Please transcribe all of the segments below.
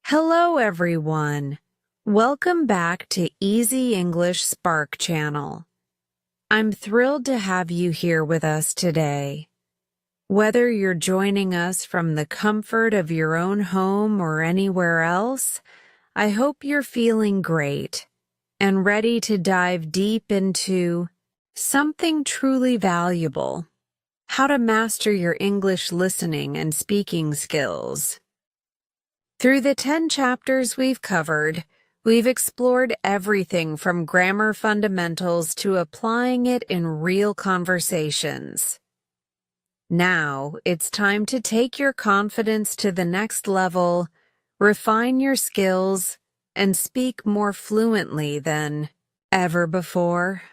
Hello, everyone. Welcome back to Easy English Spark channel. I'm thrilled to have you here with us today. Whether you're joining us from the comfort of your own home or anywhere else, I hope you're feeling great and ready to dive deep into something truly valuable: how to master your English listening and speaking skills. Through the 10 chapters we've covered, we've explored everything from grammar fundamentals to applying it in real conversations. Now, it's time to take your confidence to the next level, refine your skills, and speak more fluently than ever before.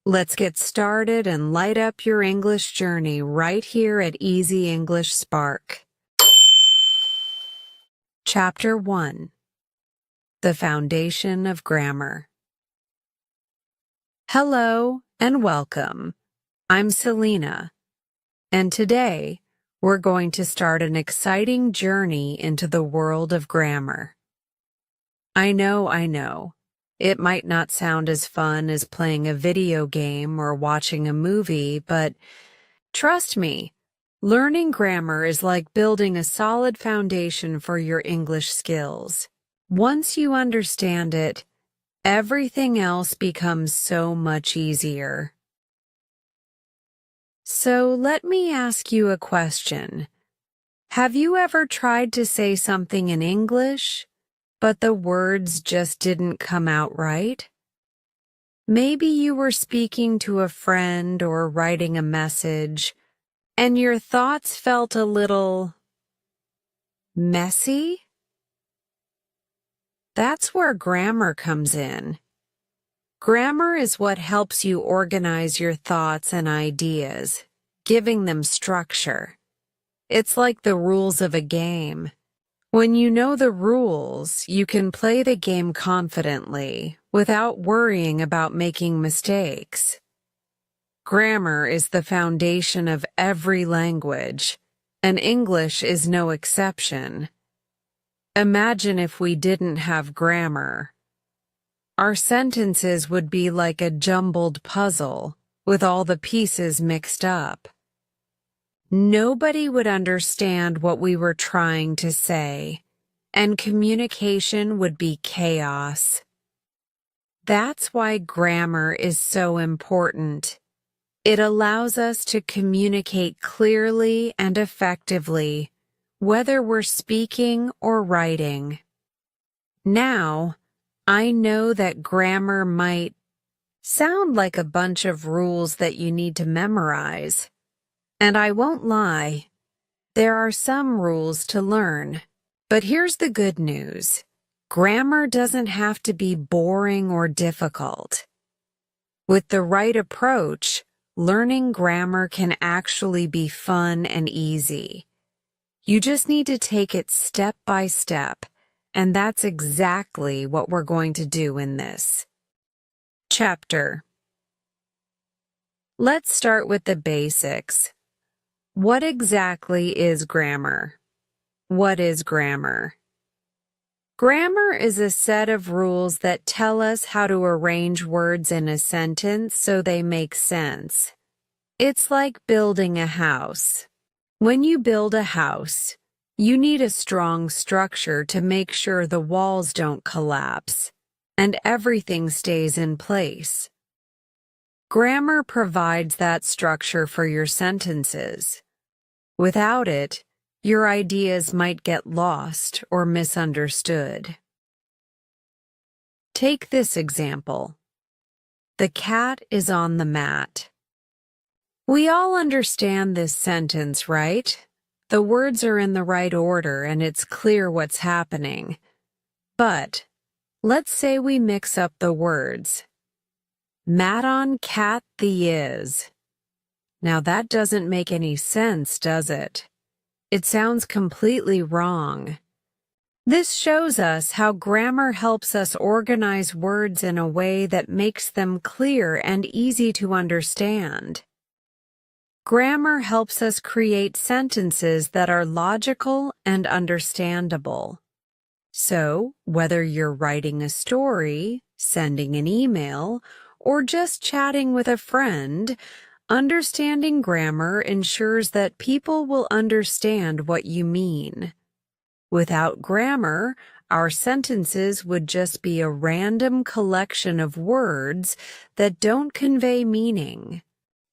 Let's get started and light up your English journey right here at Easy English Spark. Chapter 1: The Foundation of Grammar. Hello and welcome. I'm Selena, and today we're going to start an exciting journey into the world of grammar. I know. It might not sound as fun as playing a video game or watching a movie, but trust me, learning grammar is like building a solid foundation for your English skills. Once you understand it, everything else becomes so much easier. So let me ask you a question. Have you ever tried to say something in English, but the words just didn't come out right? Maybe you were speaking to a friend or writing a message, and your thoughts felt a little messy? That's where grammar comes in. Grammar is what helps you organize your thoughts and ideas, giving them structure. It's like the rules of a game. When you know the rules, you can play the game confidently without worrying about making mistakes. Grammar is the foundation of every language, and English is no exception. Imagine if we didn't have grammar. Our sentences would be like a jumbled puzzle, with all the pieces mixed up. Nobody would understand what we were trying to say, and communication would be chaos. That's why grammar is so important. It allows us to communicate clearly and effectively, whether we're speaking or writing. Now, I know that grammar might sound like a bunch of rules that you need to memorize. And I won't lie, there are some rules to learn. But here's the good news. Grammar doesn't have to be boring or difficult. With the right approach, learning grammar can actually be fun and easy. You just need to take it step by step, and that's exactly what we're going to do in this chapter. Let's start with the basics. What exactly is grammar? What is grammar? Grammar is a set of rules that tell us how to arrange words in a sentence so they make sense. It's like building a house. When you build a house, you need a strong structure to make sure the walls don't collapse and everything stays in place. Grammar provides that structure for your sentences. Without it, your ideas might get lost or misunderstood. Take this example. The cat is on the mat. We all understand this sentence, right? The words are in the right order and it's clear what's happening. But let's say we mix up the words. Mat on cat the is. Now that doesn't make any sense, does it? It sounds completely wrong. This shows us how grammar helps us organize words in a way that makes them clear and easy to understand. Grammar helps us create sentences that are logical and understandable. So, whether you're writing a story, sending an email, or just chatting with a friend, understanding grammar ensures that people will understand what you mean. Without grammar, our sentences would just be a random collection of words that don't convey meaning.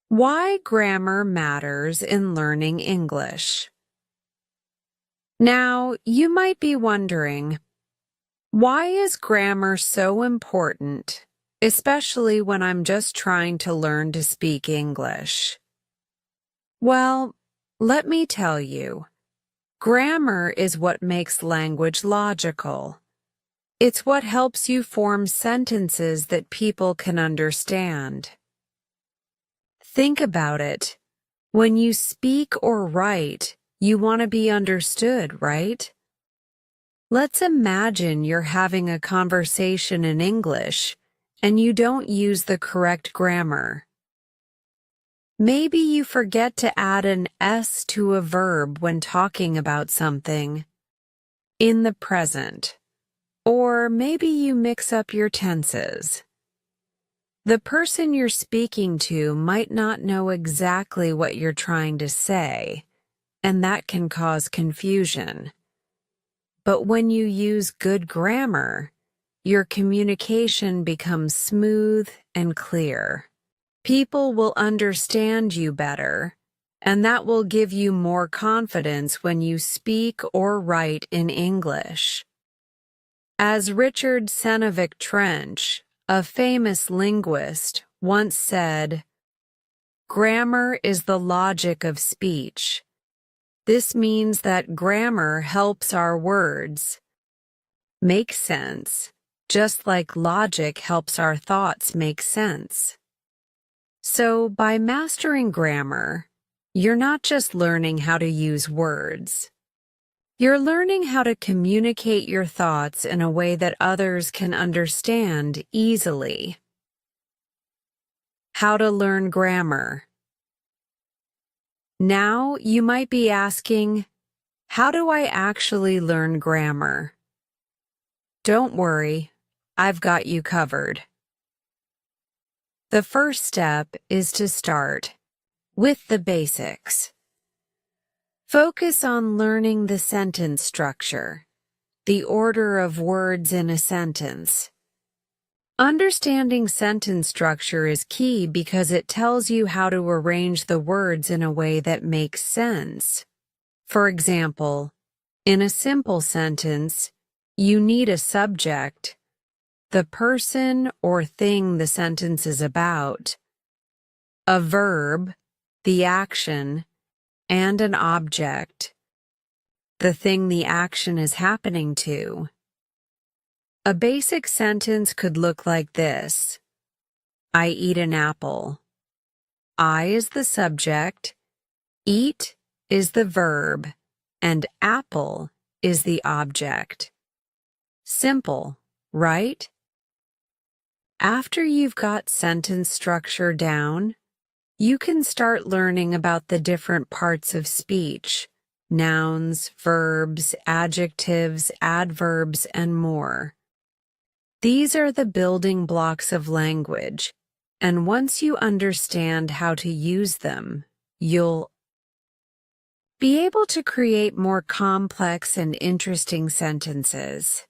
Why grammar matters in learning English. Now, you might be wondering, why is grammar so important, especially when I'm just trying to learn to speak English? Well, let me tell you. Grammar is what makes language logical. It's what helps you form sentences that people can understand. Think about it. When you speak or write, you want to be understood, right? Let's imagine you're having a conversation in English and you don't use the correct grammar. Maybe you forget to add an S to a verb when talking about something in the present, or maybe you mix up your tenses. The person you're speaking to might not know exactly what you're trying to say, and that can cause confusion. But when you use good grammar, your communication becomes smooth and clear. People will understand you better, and that will give you more confidence when you speak or write in English. As Richard Senevic Trench, a famous linguist, once said, "Grammar is the logic of speech." This means that grammar helps our words make sense, just like logic helps our thoughts make sense. So, by mastering grammar, you're not just learning how to use words. You're learning how to communicate your thoughts in a way that others can understand easily. How to learn grammar. Now, you might be asking, how do I actually learn grammar? Don't worry, I've got you covered. The first step is to start with the basics. Focus on learning the sentence structure, the order of words in a sentence. Understanding sentence structure is key because it tells you how to arrange the words in a way that makes sense. For example, in a simple sentence, you need a subject, the person or thing the sentence is about, a verb, the action, and an object, the thing the action is happening to. A basic sentence could look like this: I eat an apple. I is the subject, eat is the verb, and apple is the object. Simple, right? After you've got sentence structure down, you can start learning about the different parts of speech, nouns, verbs, adjectives, adverbs, and more. These are the building blocks of language, and once you understand how to use them, you'll be able to create more complex and interesting sentences.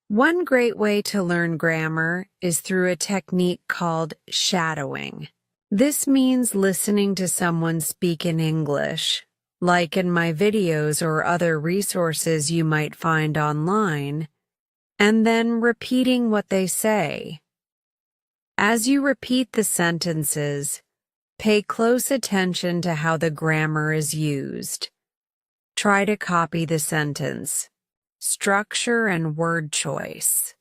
One great way to learn grammar is through a technique called shadowing. This means listening to someone speak in English, like in my videos or other resources you might find online, and then repeating what they say. As you repeat the sentences, pay close attention to how the grammar is used. Try to copy the sentence, structure, and word choice.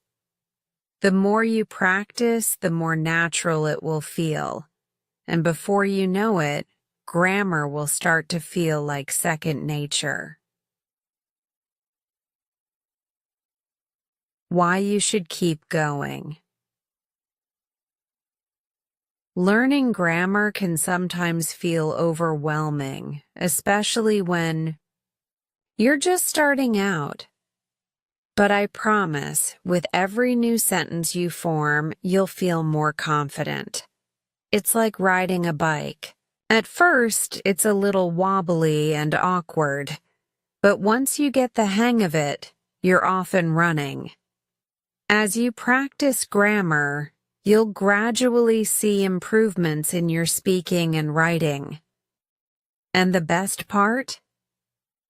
The more you practice, the more natural it will feel. And before you know it, grammar will start to feel like second nature. Why you should keep going. Learning grammar can sometimes feel overwhelming, especially when you're just starting out. But I promise, with every new sentence you form, you'll feel more confident. It's like riding a bike. At first, it's a little wobbly and awkward, but once you get the hang of it, you're off and running. As you practice grammar, you'll gradually see improvements in your speaking and writing. And the best part?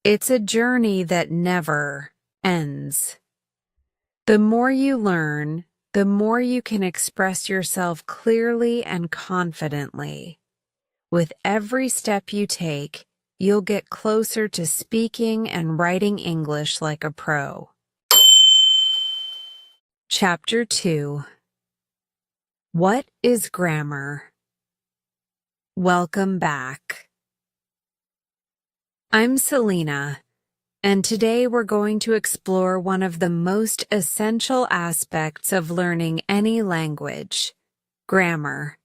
It's a journey that never ends. The more you learn, the more you can express yourself clearly and confidently. With every step you take, you'll get closer to speaking and writing English like a pro. Chapter 2. What is grammar? Welcome back. I'm Selena, and today we're going to explore one of the most essential aspects of learning any language: grammar.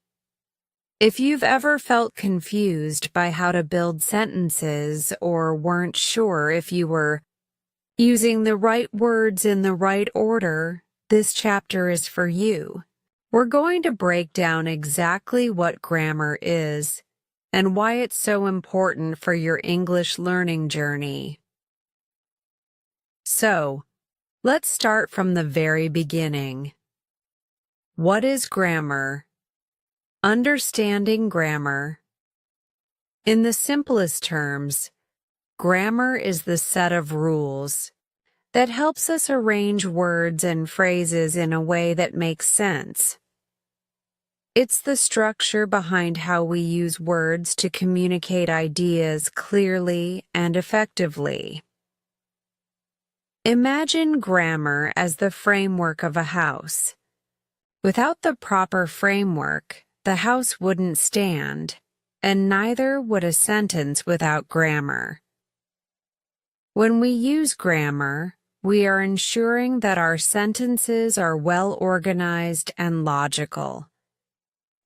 If you've ever felt confused by how to build sentences or weren't sure if you were using the right words in the right order, this chapter is for you. We're going to break down exactly what grammar is and why it's so important for your English learning journey. So, let's start from the very beginning. What is grammar? Understanding grammar. In the simplest terms, grammar is the set of rules that helps us arrange words and phrases in a way that makes sense. It's the structure behind how we use words to communicate ideas clearly and effectively. Imagine grammar as the framework of a house. Without the proper framework, the house wouldn't stand, and neither would a sentence without grammar. When we use grammar, we are ensuring that our sentences are well organized and logical.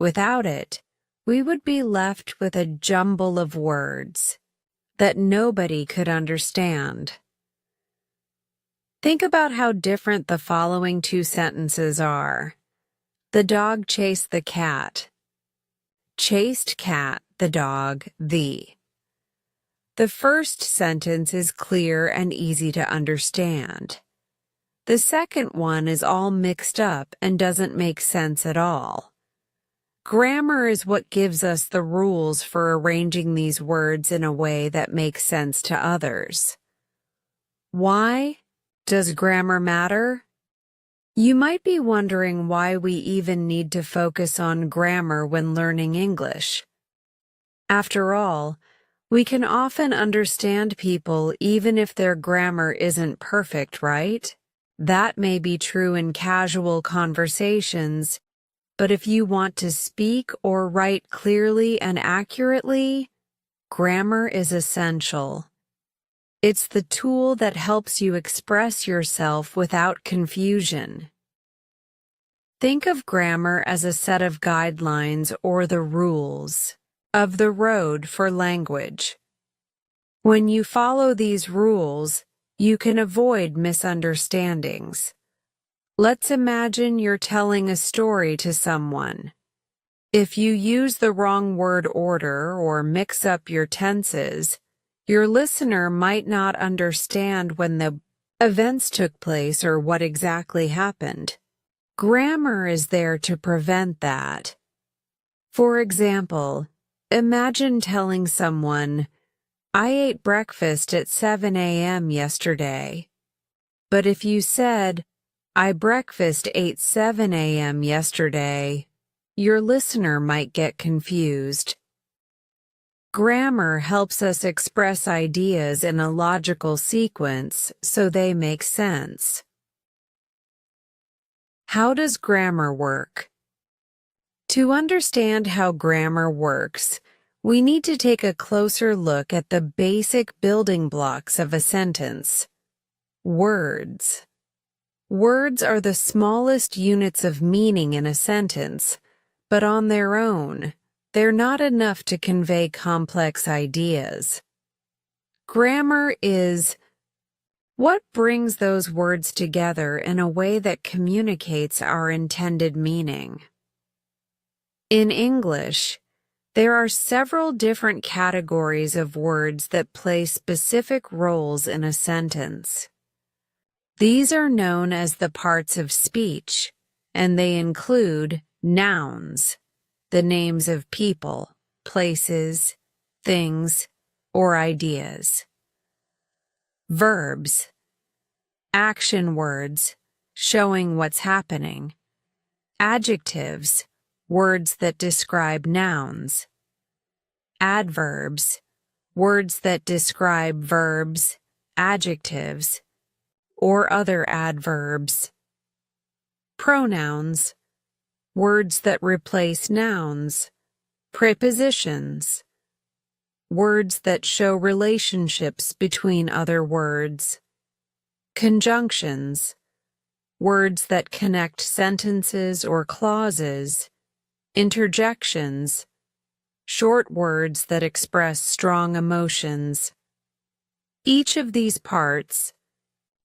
Without it, we would be left with a jumble of words that nobody could understand. Think about how different the following two sentences are. The dog chased the cat. Chased cat, the dog, the. The first sentence is clear and easy to understand. The second one is all mixed up and doesn't make sense at all. Grammar is what gives us the rules for arranging these words in a way that makes sense to others. Why does grammar matter? You might be wondering why we even need to focus on grammar when learning English. After all, we can often understand people even if their grammar isn't perfect, right? That may be true in casual conversations, but if you want to speak or write clearly and accurately, grammar is essential. It's the tool that helps you express yourself without confusion. Think of grammar as a set of guidelines or the rules of the road for language. When you follow these rules, you can avoid misunderstandings. Let's imagine you're telling a story to someone. If you use the wrong word order or mix up your tenses, your listener might not understand when the events took place or what exactly happened. Grammar is there to prevent that. For example, imagine telling someone, "I ate breakfast at 7 a.m. yesterday." But if you said, "I breakfast ate 7 a.m. yesterday," your listener might get confused. Grammar helps us express ideas in a logical sequence so they make sense. How does grammar work? To understand how grammar works, we need to take a closer look at the basic building blocks of a sentence. Words. Words are the smallest units of meaning in a sentence, but on their own, they're not enough to convey complex ideas. Grammar is What brings those words together in a way that communicates our intended meaning? In English, there are several different categories of words that play specific roles in a sentence. These are known as the parts of speech, and they include nouns, the names of people, places, things, or ideas. Verbs, action words, showing what's happening. Adjectives, words that describe nouns. Adverbs, words that describe verbs, adjectives, or other adverbs. Pronouns, words that replace nouns. Prepositions, words that show relationships between other words. Conjunctions, words that connect sentences or clauses. Interjections, short words that express strong emotions. Each of these parts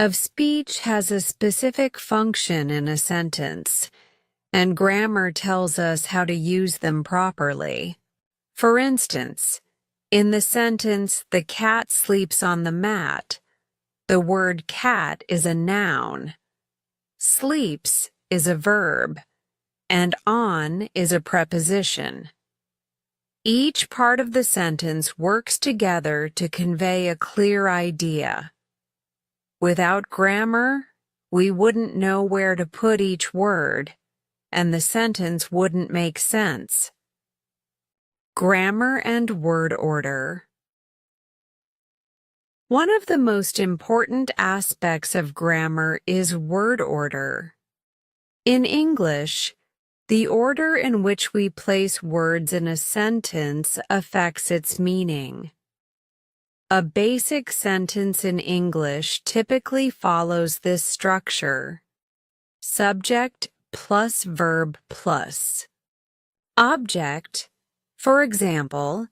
of speech has a specific function in a sentence, and grammar tells us how to use them properly. For instance, in the sentence, "The cat sleeps on the mat," the word cat is a noun, sleeps is a verb, and on is a preposition. Each part of the sentence works together to convey a clear idea. Without grammar, we wouldn't know where to put each word, and the sentence wouldn't make sense. Grammar and word order. One of the most important aspects of grammar is word order. In English, the order in which we place words in a sentence affects its meaning. A basic sentence in English typically follows this structure: subject plus verb plus object. For example,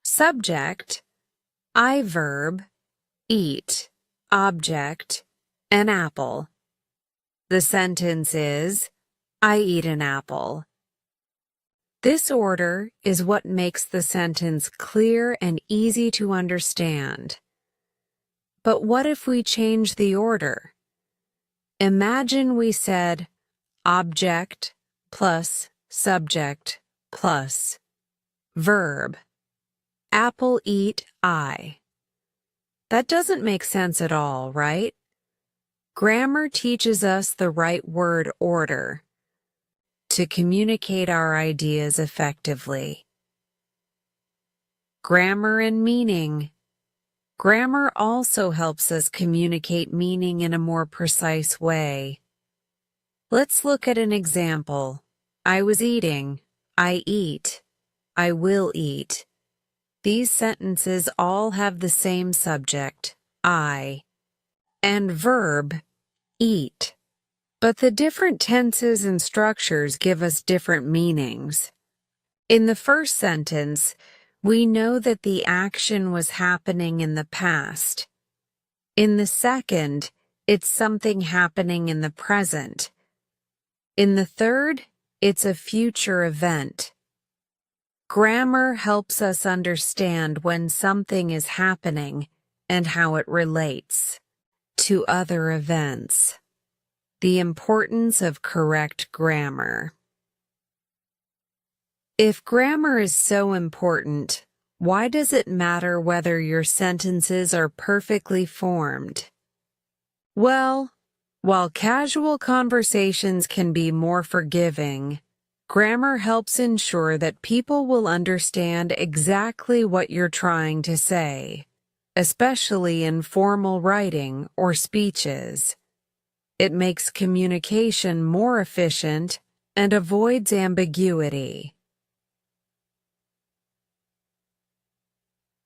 subject, I verb, eat, object, an apple. The sentence is, I eat an apple. This order is what makes the sentence clear and easy to understand. But what if we change the order? Imagine we said object plus subject plus verb, apple eat I. That doesn't make sense at all, right? Grammar teaches us the right word order to communicate our ideas effectively. Grammar and meaning. Grammar also helps us communicate meaning in a more precise way. Let's look at an example. I was eating, I eat, I will eat. These sentences all have the same subject, I, and verb, eat. But the different tenses and structures give us different meanings. In the first sentence, we know that the action was happening in the past. In the second, it's something happening in the present. In the third, it's a future event. Grammar helps us understand when something is happening and how it relates to other events. The importance of correct grammar. If grammar is so important, why does it matter whether your sentences are perfectly formed? Well, while casual conversations can be more forgiving, grammar helps ensure that people will understand exactly what you're trying to say, especially in formal writing or speeches. It makes communication more efficient and avoids ambiguity.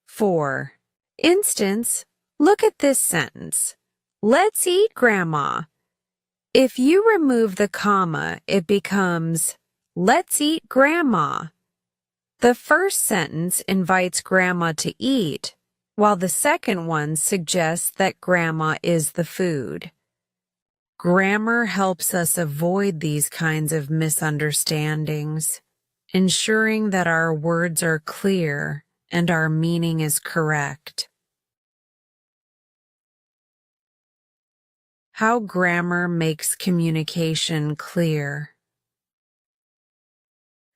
4. Instance, look at this sentence. Let's eat, Grandma. If you remove the comma, it becomes, let's eat, Grandma. The first sentence invites Grandma to eat, while the second one suggests that grandma is the food. Grammar helps us avoid these kinds of misunderstandings, ensuring that our words are clear and our meaning is correct. How grammar makes communication clear.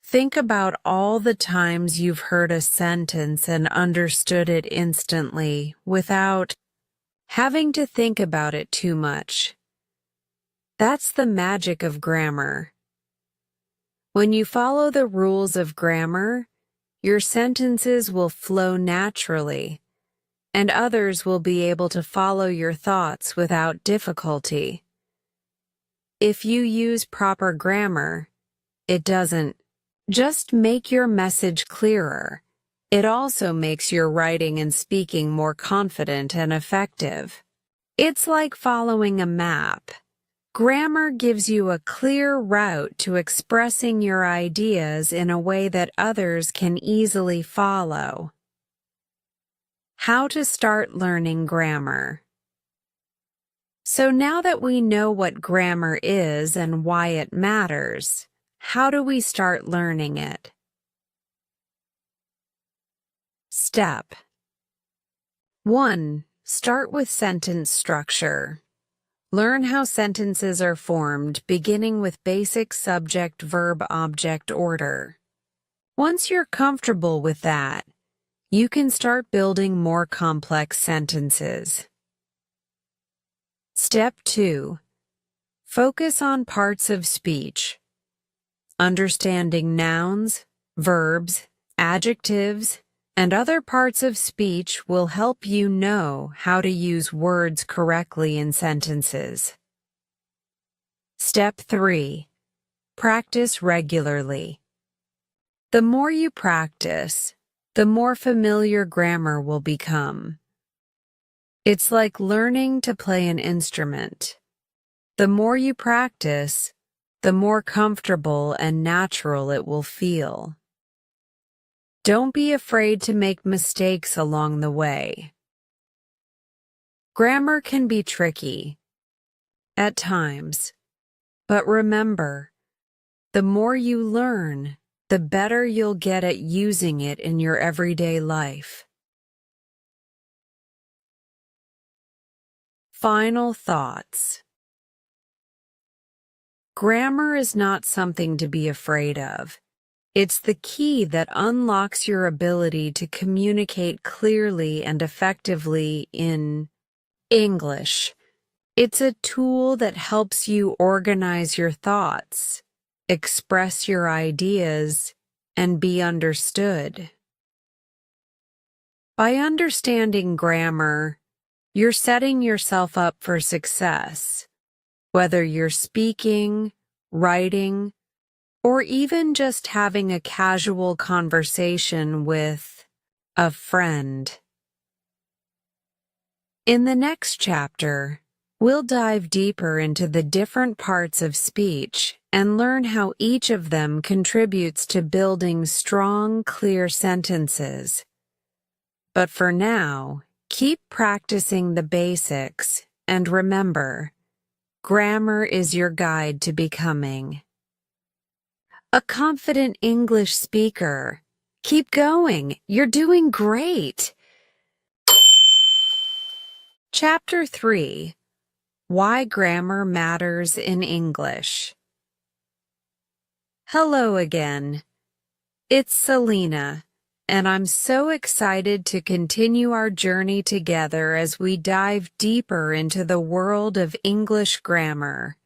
Think about all the times you've heard a sentence and understood it instantly without having to think about it too much. That's the magic of grammar. When you follow the rules of grammar, your sentences will flow naturally, and others will be able to follow your thoughts without difficulty. If you use proper grammar, it doesn't just make your message clearer. It also makes your writing and speaking more confident and effective. It's like following a map. Grammar gives you a clear route to expressing your ideas in a way that others can easily follow. How to start learning grammar. So now that we know what grammar is and why it matters, how do we start learning it? Step 1. Start with sentence structure. Learn how sentences are formed, beginning with basic subject-verb-object order. Once you're comfortable with that, you can start building more complex sentences. Step 2. Focus on parts of speech. Understanding nouns, verbs, adjectives, and other parts of speech will help you know how to use words correctly in sentences. Step 3. Practice regularly. The more you practice, the more familiar grammar will become. It's like learning to play an instrument. The more you practice, the more comfortable and natural it will feel. Don't be afraid to make mistakes along the way. Grammar can be tricky at times, but remember, the more you learn, the better you'll get at using it in your everyday life. Final thoughts. Grammar is not something to be afraid of. It's the key that unlocks your ability to communicate clearly and effectively in English. It's a tool that helps you organize your thoughts, express your ideas, and be understood. By understanding grammar, you're setting yourself up for success, whether you're speaking, writing, or even just having a casual conversation with a friend. In the next chapter, we'll dive deeper into the different parts of speech and learn how each of them contributes to building strong, clear sentences. But for now, keep practicing the basics and remember, grammar is your guide to becoming a confident English speaker. Keep going. You're doing great. Chapter 3. Why Grammar Matters in English. Hello again. It's Selena, and I'm so excited to continue our journey together as we dive deeper into the world of English grammar.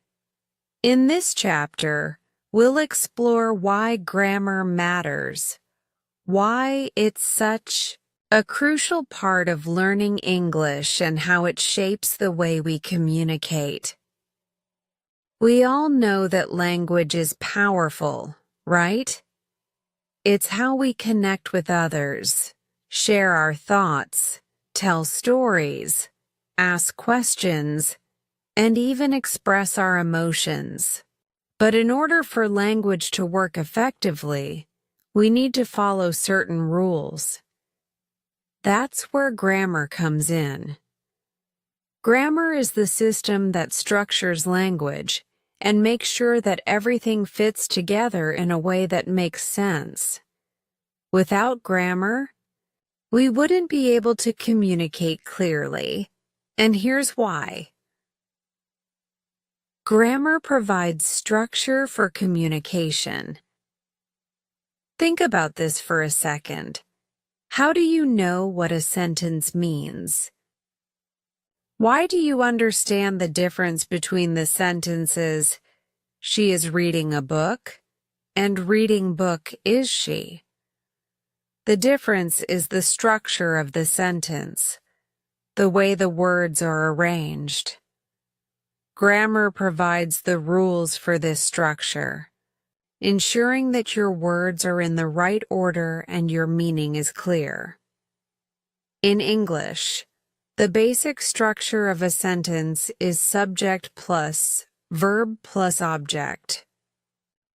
In this chapter, we'll explore why grammar matters, why it's such a crucial part of learning English and how it shapes the way we communicate. We all know that language is powerful, right? It's how we connect with others, share our thoughts, tell stories, ask questions, and even express our emotions. But in order for language to work effectively, we need to follow certain rules. That's where grammar comes in. Grammar is the system that structures language and makes sure that everything fits together in a way that makes sense. Without grammar, we wouldn't be able to communicate clearly, and here's why. Grammar provides structure for communication. Think about this for a second. How do you know what a sentence means? Why do you understand the difference between the sentences, "She is reading a book," and "reading book is she"? The difference is the structure of the sentence, the way the words are arranged. Grammar provides the rules for this structure, ensuring that your words are in the right order and your meaning is clear. In English, the basic structure of a sentence is subject plus verb plus object.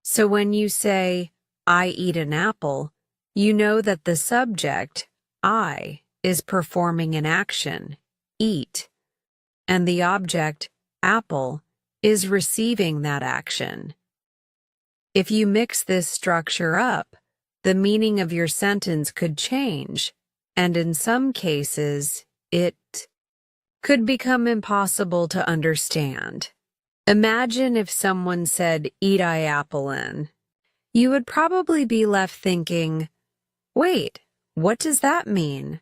So when you say, "I eat an apple," you know that the subject, I, is performing an action, eat, and the object, apple, is receiving that action. If you mix this structure up, the meaning of your sentence could change, and in some cases, it could become impossible to understand. Imagine if someone said, "Eat I applein." You would probably be left thinking, wait, what does that mean?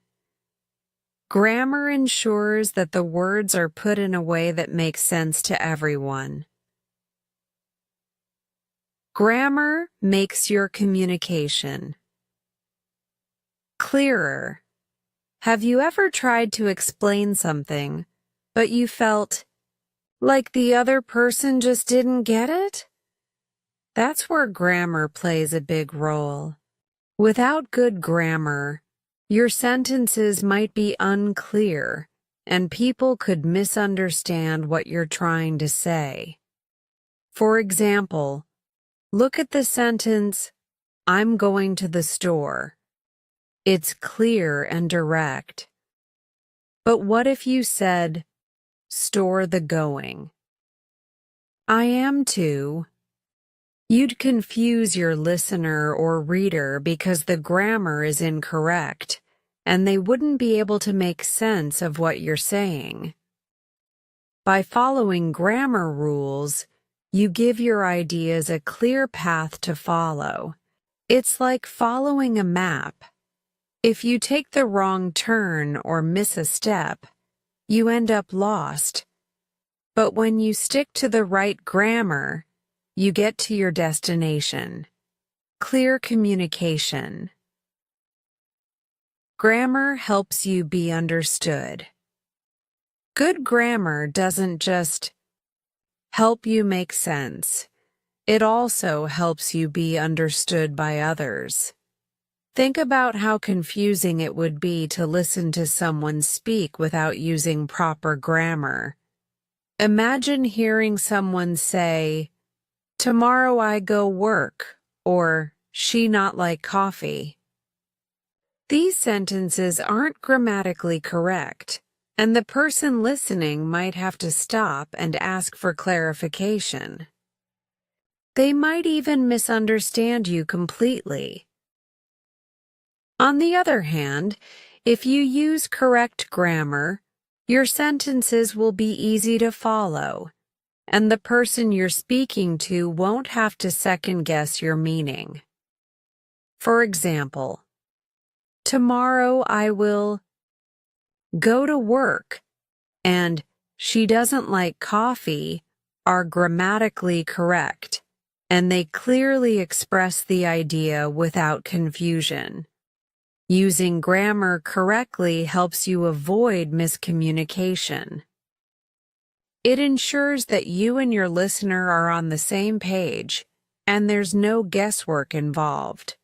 Grammar ensures that the words are put in a way that makes sense to everyone. Grammar makes your communication clearer. Have you ever tried to explain something, but you felt like the other person just didn't get it? That's where grammar plays a big role. Without good grammar, your sentences might be unclear, and people could misunderstand what you're trying to say. For example, look at the sentence, "I'm going to the store." It's clear and direct. But what if you said, "Store the going"? "I am too." You'd confuse your listener or reader because the grammar is incorrect, and they wouldn't be able to make sense of what you're saying. By following grammar rules, you give your ideas a clear path to follow. It's like following a map. If you take the wrong turn or miss a step, you end up lost. But when you stick to the right grammar, you get to your destination. Clear communication. Grammar helps you be understood. Good grammar doesn't just help you make sense. It also helps you be understood by others. Think about how confusing it would be to listen to someone speak without using proper grammar. Imagine hearing someone say, "Tomorrow I go work," or "She not like coffee." These sentences aren't grammatically correct, and the person listening might have to stop and ask for clarification. They might even misunderstand you completely. On the other hand, if you use correct grammar, your sentences will be easy to follow, and the person you're speaking to won't have to second-guess your meaning. For example, "Tomorrow I will go to work," and "she doesn't like coffee" are grammatically correct, and they clearly express the idea without confusion. Using grammar correctly helps you avoid miscommunication. It ensures that you and your listener are on the same page, and there's no guesswork involved.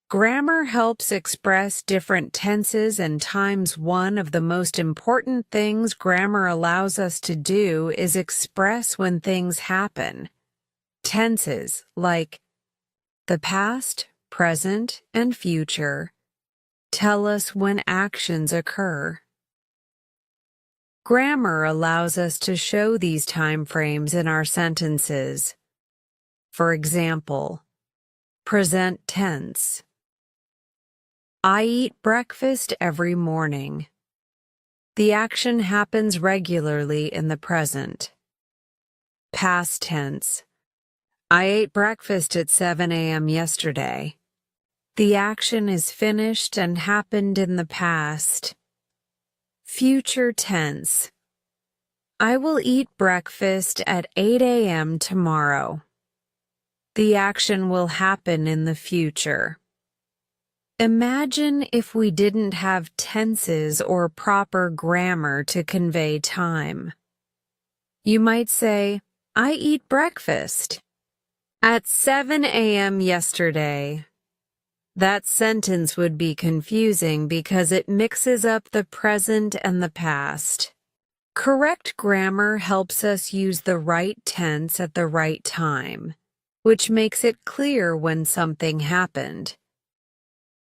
Grammar helps express different tenses and times. One of the most important things grammar allows us to do is express when things happen. Tenses like the past, present, and future tell us when actions occur. Grammar allows us to show these time frames in our sentences. For example, present tense. I eat breakfast every morning. The action happens regularly in the present. Past tense. I ate breakfast at 7 a.m. yesterday. The action is finished and happened in the past. Future tense. I will eat breakfast at 8 a.m. tomorrow. The action will happen in the future. Imagine if we didn't have tenses or proper grammar to convey time. You might say, I eat breakfast at 7 a.m. yesterday. That sentence would be confusing because it mixes up the present and the past. Correct grammar helps us use the right tense at the right time, which makes it clear when something happened.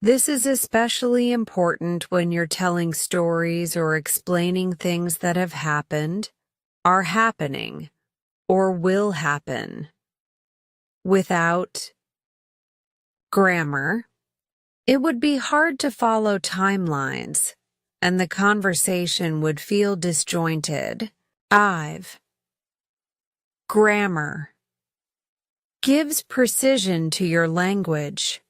This is especially important when you're telling stories or explaining things that have happened, are happening, or will happen. Without grammar, it would be hard to follow timelines, and the conversation would feel disjointed. 5. Grammar gives precision to your language.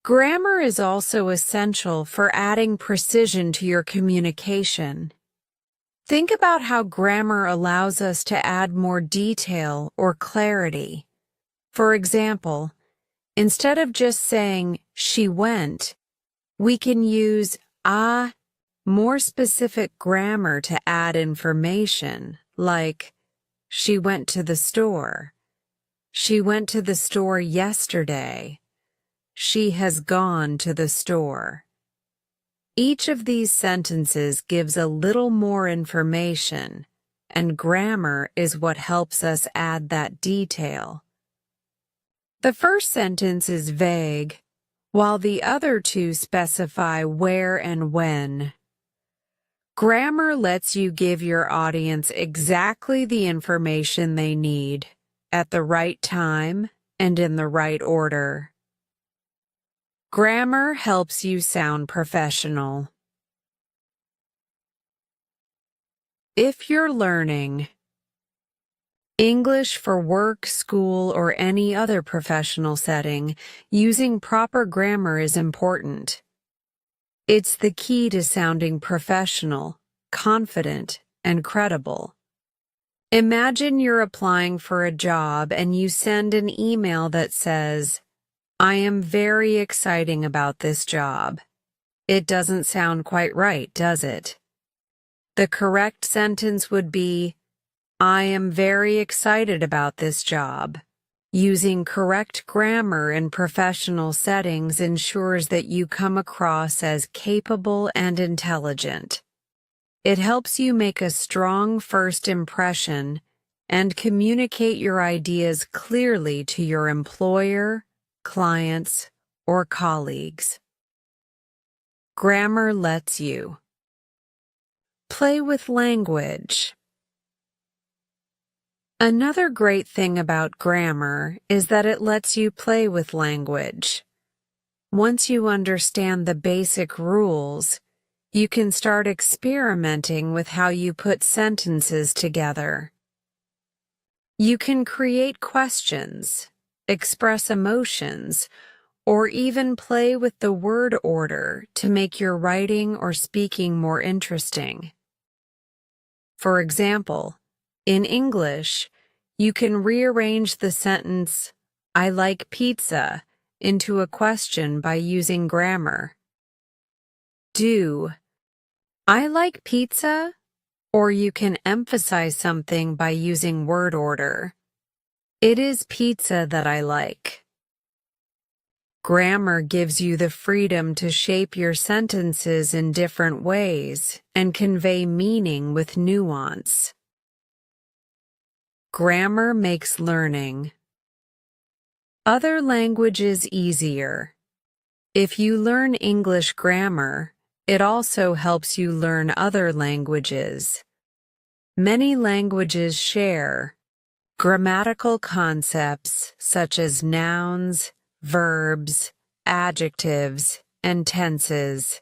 Grammar is also essential for adding precision to your communication. Think about how grammar allows us to add more detail or clarity. For example, instead of just saying, she went, we can use more specific grammar to add information, like, she went to the store. She went to the store yesterday. She has gone to the store. Each of these sentences gives a little more information, and grammar is what helps us add that detail. The first sentence is vague, while the other two specify where and when. Grammar lets you give your audience exactly the information they need, at the right time and in the right order. Grammar helps you sound professional. If you're learning English for work, school, or any other professional setting, using proper grammar is important. It's the key to sounding professional, confident, and credible. Imagine you're applying for a job and you send an email that says, I am very excited about this job. It doesn't sound quite right, does it? The correct sentence would be, I am very excited about this job. Using correct grammar in professional settings ensures that you come across as capable and intelligent. It helps you make a strong first impression and communicate your ideas clearly to your employer, clients, or colleagues. Grammar lets you play with language. Another great thing about grammar is that it lets you play with language. Once you understand the basic rules, you can start experimenting with how you put sentences together. You can create questions, express emotions, or even play with the word order to make your writing or speaking more interesting. For example, in English, you can rearrange the sentence, I like pizza, into a question by using grammar. Do I like pizza? Or you can emphasize something by using word order. It is pizza that I like. Grammar gives you the freedom to shape your sentences in different ways and convey meaning with nuance. Grammar makes learning other languages easier. If you learn English grammar, it also helps you learn other languages. Many languages share grammatical concepts such as nouns, verbs, adjectives, and tenses.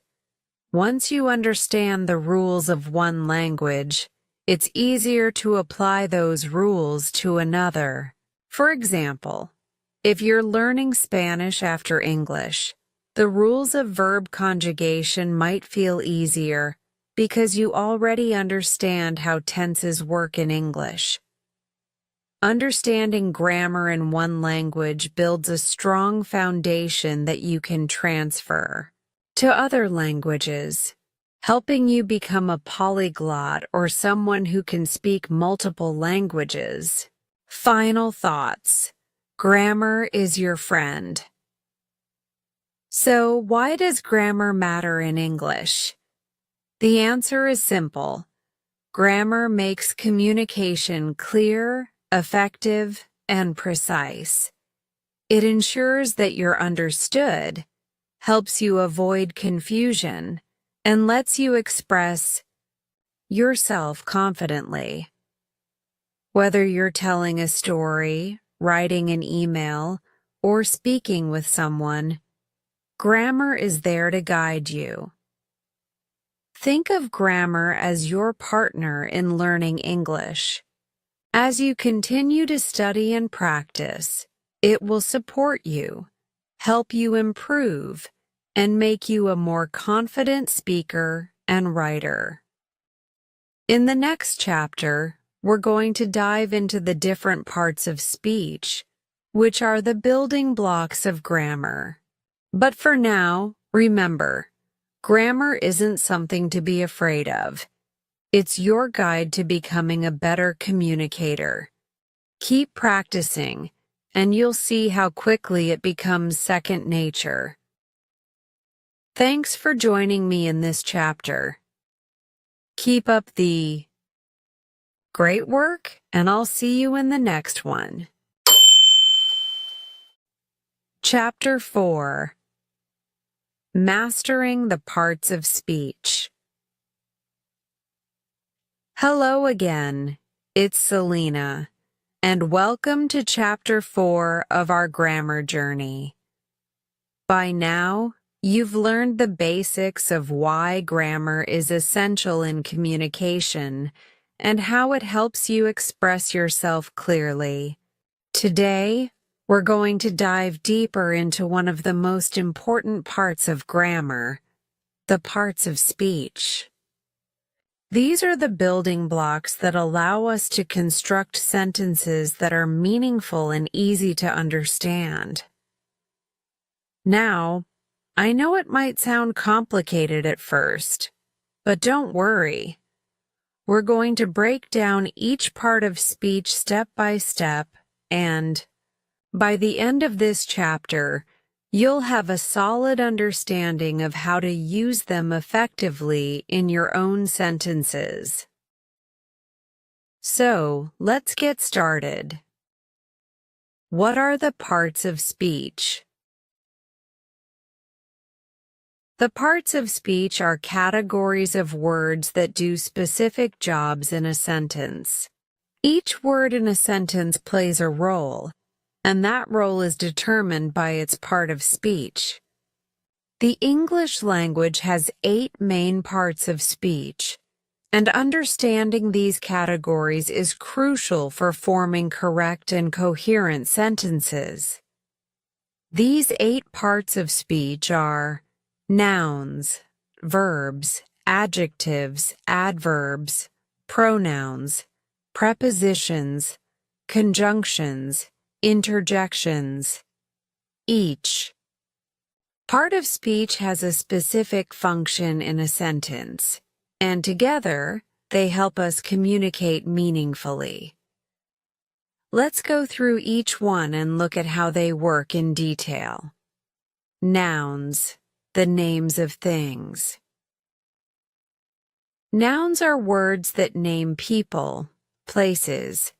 Once you understand the rules of one language, it's easier to apply those rules to another. For example, if you're learning Spanish after English, the rules of verb conjugation might feel easier because you already understand how tenses work in English. Understanding grammar in one language builds a strong foundation that you can transfer to other languages, helping you become a polyglot or someone who can speak multiple languages. Final thoughts. Grammar is your friend. So, why does grammar matter in English? The answer is simple. Grammar makes communication clear, effective, and precise. It ensures that you're understood, helps you avoid confusion, and lets you express yourself confidently. Whether you're telling a story, writing an email, or speaking with someone, grammar is there to guide you. Think of grammar as your partner in learning English. As you continue to study and practice, it will support you, help you improve, and make you a more confident speaker and writer. In the next chapter, we're going to dive into the different parts of speech, which are the building blocks of grammar. But for now, remember, grammar isn't something to be afraid of. It's your guide to becoming a better communicator. Keep practicing, and you'll see how quickly it becomes second nature. Thanks for joining me in this chapter. Keep up the great work, and I'll see you in the next one. Chapter 4. Mastering the Parts of Speech. Hello again, it's Selena, and welcome to Chapter 4 of our grammar journey. By now, you've learned the basics of why grammar is essential in communication and how it helps you express yourself clearly. Today, we're going to dive deeper into one of the most important parts of grammar, the parts of speech. These are the building blocks that allow us to construct sentences that are meaningful and easy to understand. Now, I know it might sound complicated at first, but don't worry. We're going to break down each part of speech step by step, and by the end of this chapter, you'll have a solid understanding of how to use them effectively in your own sentences. So, let's get started. What are the parts of speech? The parts of speech are categories of words that do specific jobs in a sentence. Each word in a sentence plays a role, and that role is determined by its part of speech. The English language has 8 main parts of speech, and understanding these categories is crucial for forming correct and coherent sentences. These 8 parts of speech are nouns, verbs, adjectives, adverbs, pronouns, prepositions, conjunctions, interjections. Each part of speech has a specific function in a sentence, and together they help us communicate meaningfully. Let's go through each one and look at how they work in detail. Nouns, the names of things. Nouns are words that name people, places,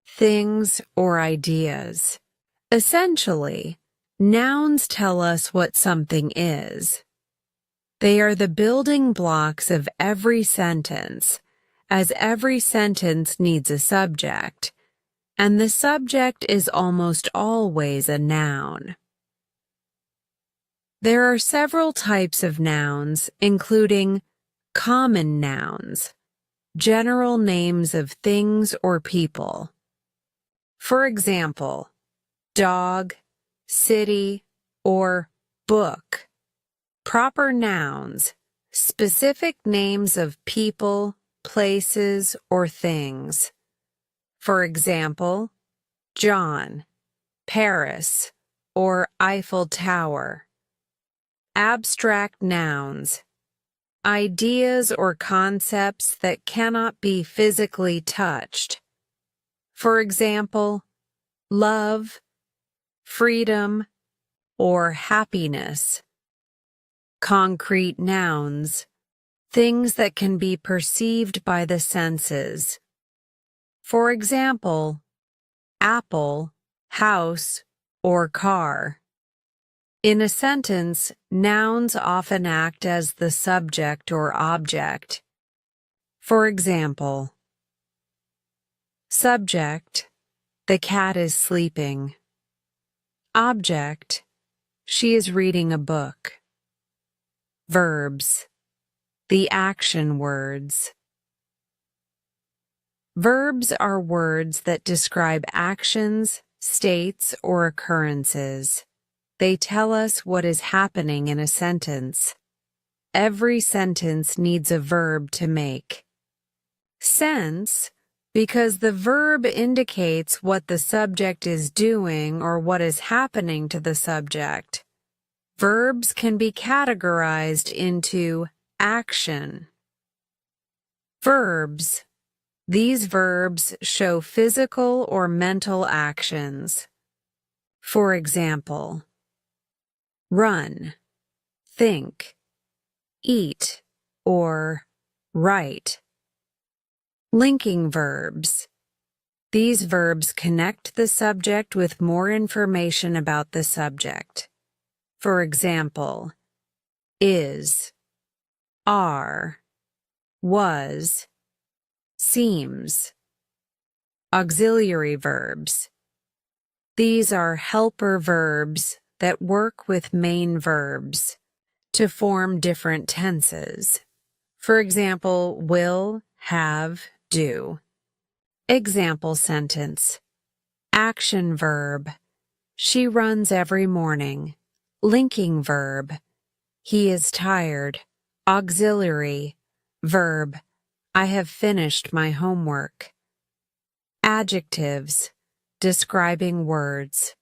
things, or ideas. Essentially, Nouns tell us what something is. They are the building blocks of every sentence, as every sentence needs a subject, and the subject is almost always a noun. There are several types of nouns, including common nouns, general names of things or people. For example, dog, city, or book. Proper nouns, specific names of people, places, or things. For example, John, Paris, or Eiffel Tower. Abstract nouns, ideas or concepts that cannot be physically touched. For example, love, freedom, or happiness. Concrete nouns, things that can be perceived by the senses. For example, apple, house, or car. In a sentence, nouns often act as the subject or object. For example, subject, the cat is sleeping. Object, she is reading a book. Verbs, the action words. Verbs are words that describe actions, states, or occurrences. They tell us what is happening in a sentence. Every sentence needs a verb to make sense because the verb indicates what the subject is doing or what is happening to the subject. Verbs can be categorized into action. Verbs. These verbs show physical or mental actions. For example, run, think, eat, or write. Linking verbs. These verbs connect the subject with more information about the subject. For example, is, are, was, seems. Auxiliary verbs. These are helper verbs that work with main verbs to form different tenses. For example, will, have, do. Example sentence. Action verb. She runs every morning. Linking verb. He is tired. Auxiliary verb. I have finished my homework. Adjectives. Describing words.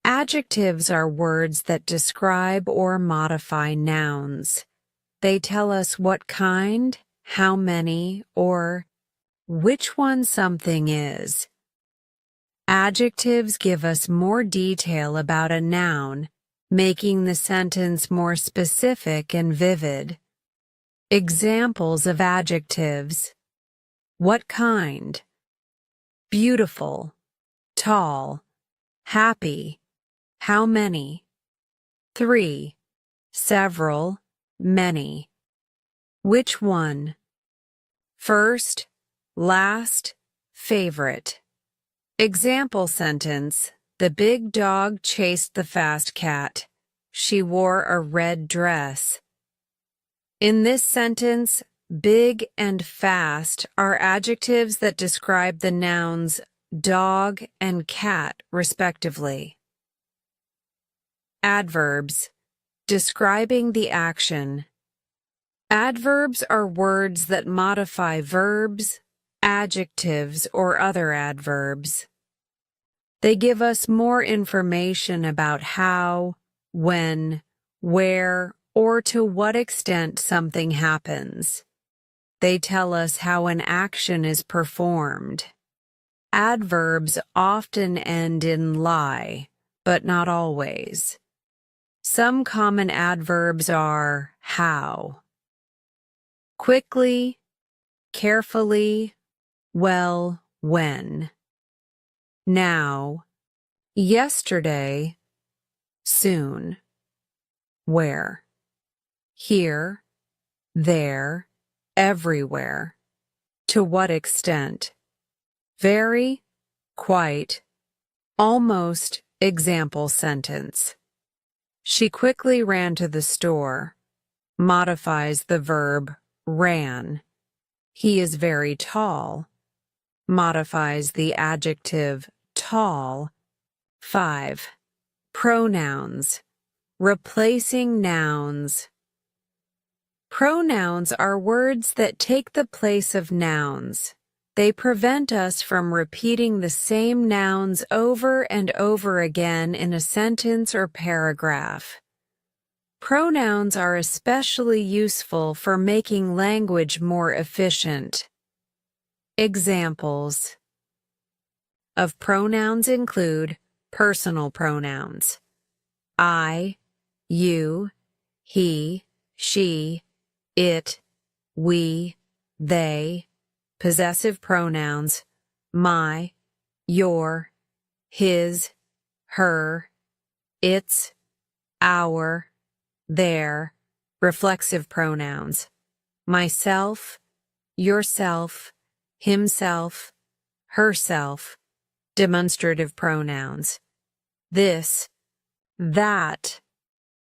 Adjectives are words that describe or modify nouns. They tell us what kind, how many, or which one something is. Adjectives give us more detail about a noun, making the sentence more specific and vivid. Examples of adjectives. What kind? Beautiful, tall, happy. How many? 3. Several, many. Which one? First, last, favorite. Example sentence. The big dog chased the fast cat. She wore a red dress. In this sentence, big and fast are adjectives that describe the nouns dog and cat, respectively. Adverbs. Describing the action. Adverbs are words that modify verbs, adjectives, or other adverbs. They give us more information about how, when, where, or to what extent something happens. They tell us how an action is performed. Adverbs often end in ly, but not always. Some common adverbs are how, quickly, carefully, well, when, now, yesterday, soon. Where? Here, there, everywhere. To what extent? Very, quite, almost. Example sentence. She quickly ran to the store. Modifies the verb ran. He is very tall. Modifies the adjective tall. 5. Pronouns. Replacing nouns. Pronouns are words that take the place of nouns. They prevent us from repeating the same nouns over and over again in a sentence or paragraph. Pronouns are especially useful for making language more efficient. Examples of pronouns include personal pronouns: I, you, he, she, it, we, they. Possessive pronouns: my, your, his, her, its, our, their. Reflexive pronouns: myself, yourself, himself, herself. Demonstrative pronouns: this, that,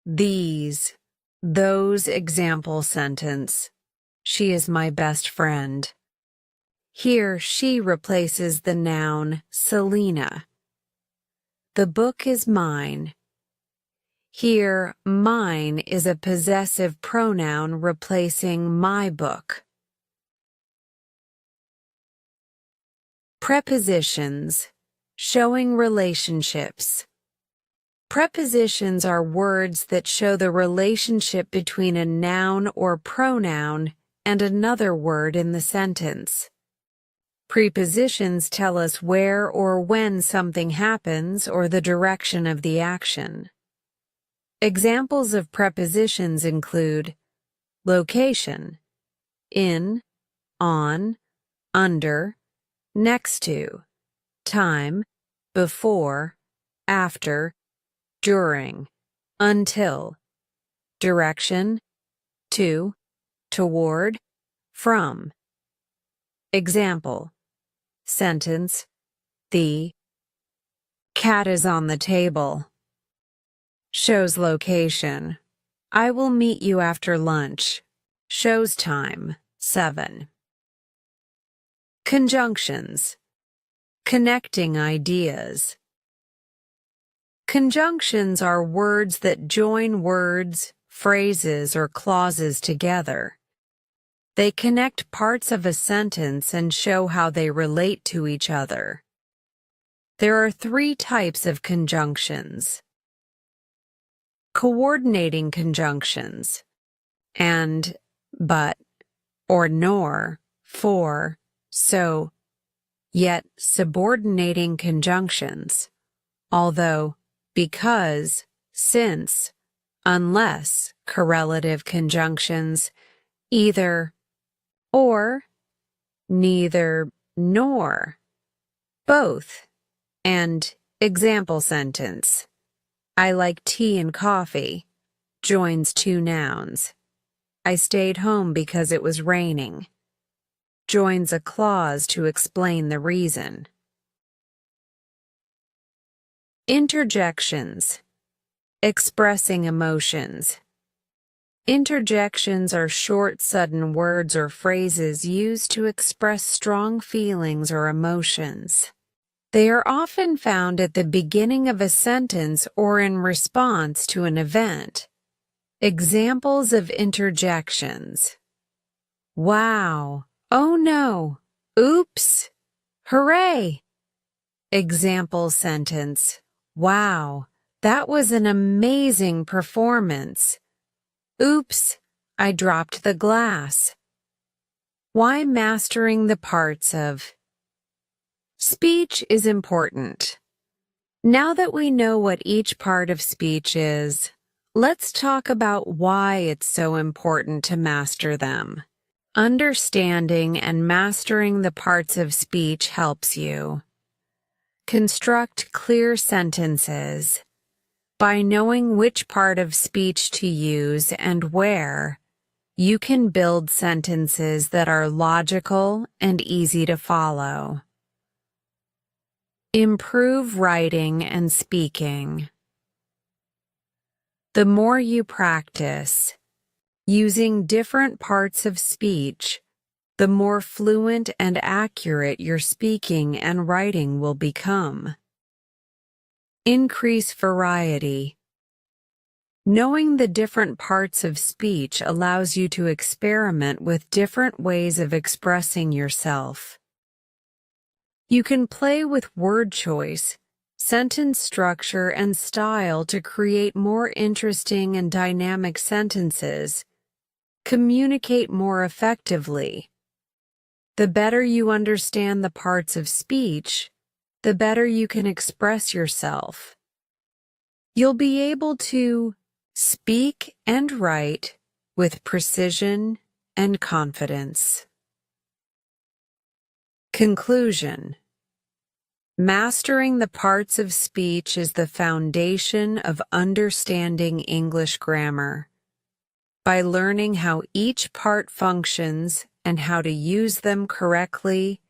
these, those. Example sentence: she is my best friend. Here, she replaces the noun Selena. The book is mine. Here, mine is a possessive pronoun replacing my book. Prepositions, showing relationships. Prepositions are words that show the relationship between a noun or pronoun and another word in the sentence. Prepositions tell us where or when something happens or the direction of the action. Examples of prepositions include location, in, on, under, next to, time, before, after, during, until, direction, to, toward, from. Example sentence: the cat is on the table. Shows location: I will meet you after lunch. Shows time: 7. Conjunctions, connecting ideas. Conjunctions are words that join words, phrases, or clauses together. They connect parts of a sentence and show how they relate to each other. There are 3 types of conjunctions: coordinating conjunctions, and, but, or nor, for, so, yet subordinating conjunctions, although, because, since, unless. Correlative conjunctions: either, or, neither, nor, both. And example sentence: I like tea and coffee. Joins 2 nouns. I stayed home because it was raining. Joins a clause to explain the reason. Interjections, expressing emotions. Interjections are short, sudden words or phrases used to express strong feelings or emotions. They are often found at the beginning of a sentence or in response to an event. Examples of interjections: wow, oh no, oops, hooray. Example sentence: wow, that was an amazing performance. Oops, I dropped the glass. Why mastering the parts of speech is important. Now that we know what each part of speech is, let's talk about why it's so important to master them. Understanding and mastering the parts of speech helps you construct clear sentences, By knowing which part of speech to use and where, you can build sentences that are logical and easy to follow. Improve writing and speaking. The more you practice using different parts of speech, the more fluent and accurate your speaking and writing will become. Increase variety. Knowing the different parts of speech allows you to experiment with different ways of expressing yourself. You can play with word choice, sentence structure, and style to create more interesting and dynamic sentences. Communicate more effectively. The better you understand the parts of speech, the better you can express yourself. You'll be able to speak and write with precision and confidence. Conclusion. Mastering the parts of speech is the foundation of understanding English grammar. By learning how each part functions and how to use them correctly,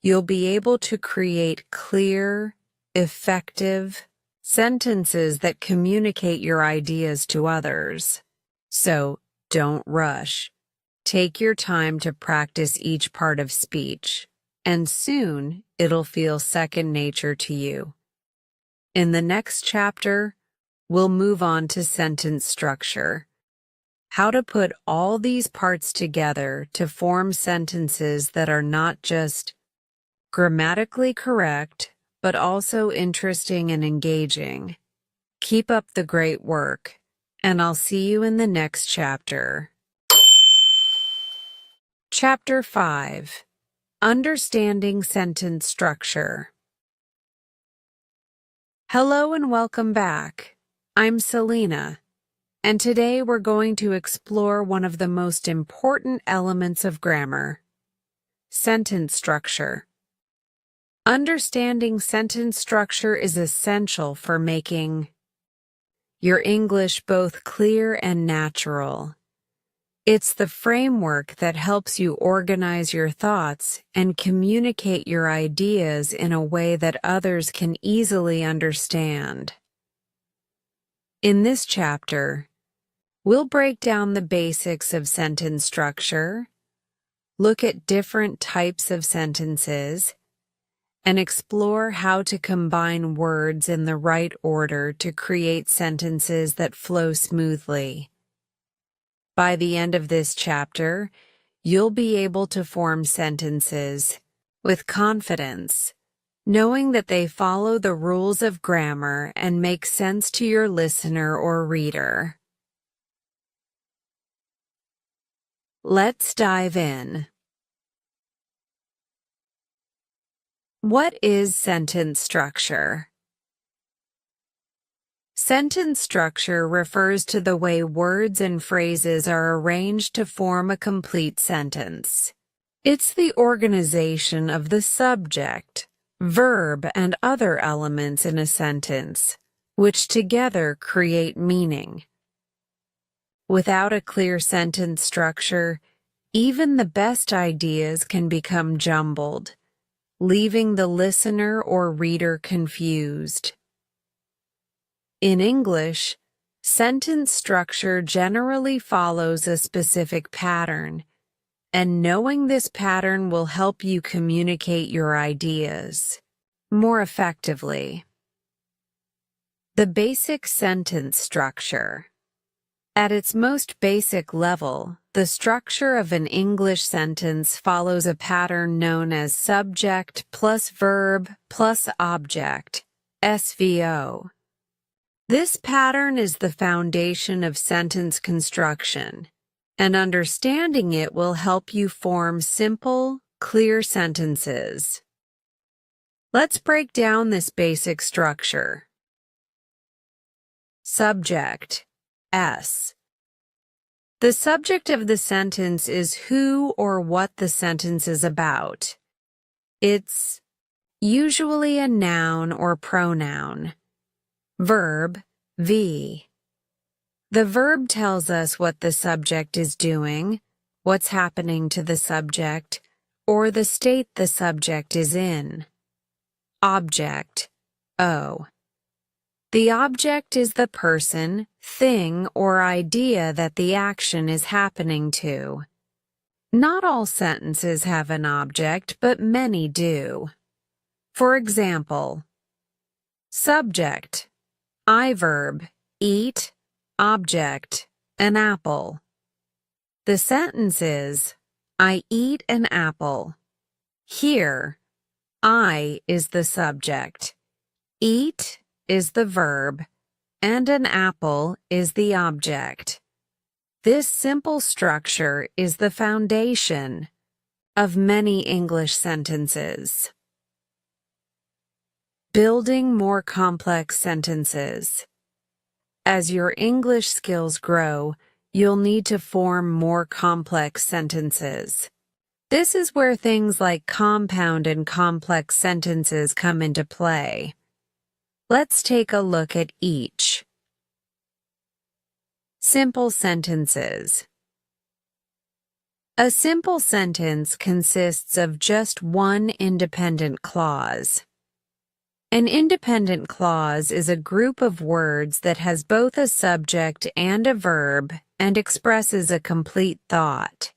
you'll be able to create clear, effective sentences that communicate your ideas to others. So, don't rush. Take your time to practice each part of speech, and soon it'll feel second nature to you. In the next chapter, we'll move on to sentence structure. How to put all these parts together to form sentences that are not just grammatically correct, but also interesting and engaging. Keep up the great work, and I'll see you in the next chapter. Chapter 5. Understanding Sentence Structure. Hello and welcome back. I'm Selena, and today we're going to explore one of the most important elements of grammar: sentence structure. Understanding sentence structure is essential for making your English both clear and natural. It's the framework that helps you organize your thoughts and communicate your ideas in a way that others can easily understand. In this chapter, we'll break down the basics of sentence structure, look at different types of sentences, and explore how to combine words in the right order to create sentences that flow smoothly. By the end of this chapter, you'll be able to form sentences with confidence, knowing that they follow the rules of grammar and make sense to your listener or reader. Let's dive in. What is sentence structure? Sentence structure refers to the way words and phrases are arranged to form a complete sentence. It's the organization of the subject, verb, and other elements in a sentence, which together create meaning. Without a clear sentence structure, even the best ideas can become jumbled, leaving the listener or reader confused. In English, sentence structure generally follows a specific pattern, and knowing this pattern will help you communicate your ideas more effectively. The basic sentence structure. At its most basic level, the structure of an English sentence follows a pattern known as subject plus verb plus object, SVO. This pattern is the foundation of sentence construction, and understanding it will help you form simple, clear sentences. Let's break down this basic structure. Subject, S. The subject of the sentence is who or what the sentence is about. It's usually a noun or pronoun. Verb, V. The verb tells us what the subject is doing, what's happening to the subject, or the state the subject is in. Object. O. The object is the person, thing, or idea that the action is happening to. Not all sentences have an object, but many do. For example, subject, I verb, eat, object, an apple. The sentence is, I eat an apple. Here, I is the subject, eat is the verb, and an apple is the object. This simple structure is the foundation of many English sentences. Building more complex sentences. As your English skills grow, you'll need to form more complex sentences. This is where things like compound and complex sentences come into play. Let's take a look at each. Simple sentences. A simple sentence consists of just one independent clause. An independent clause is a group of words that has both a subject and a verb and expresses a complete thought.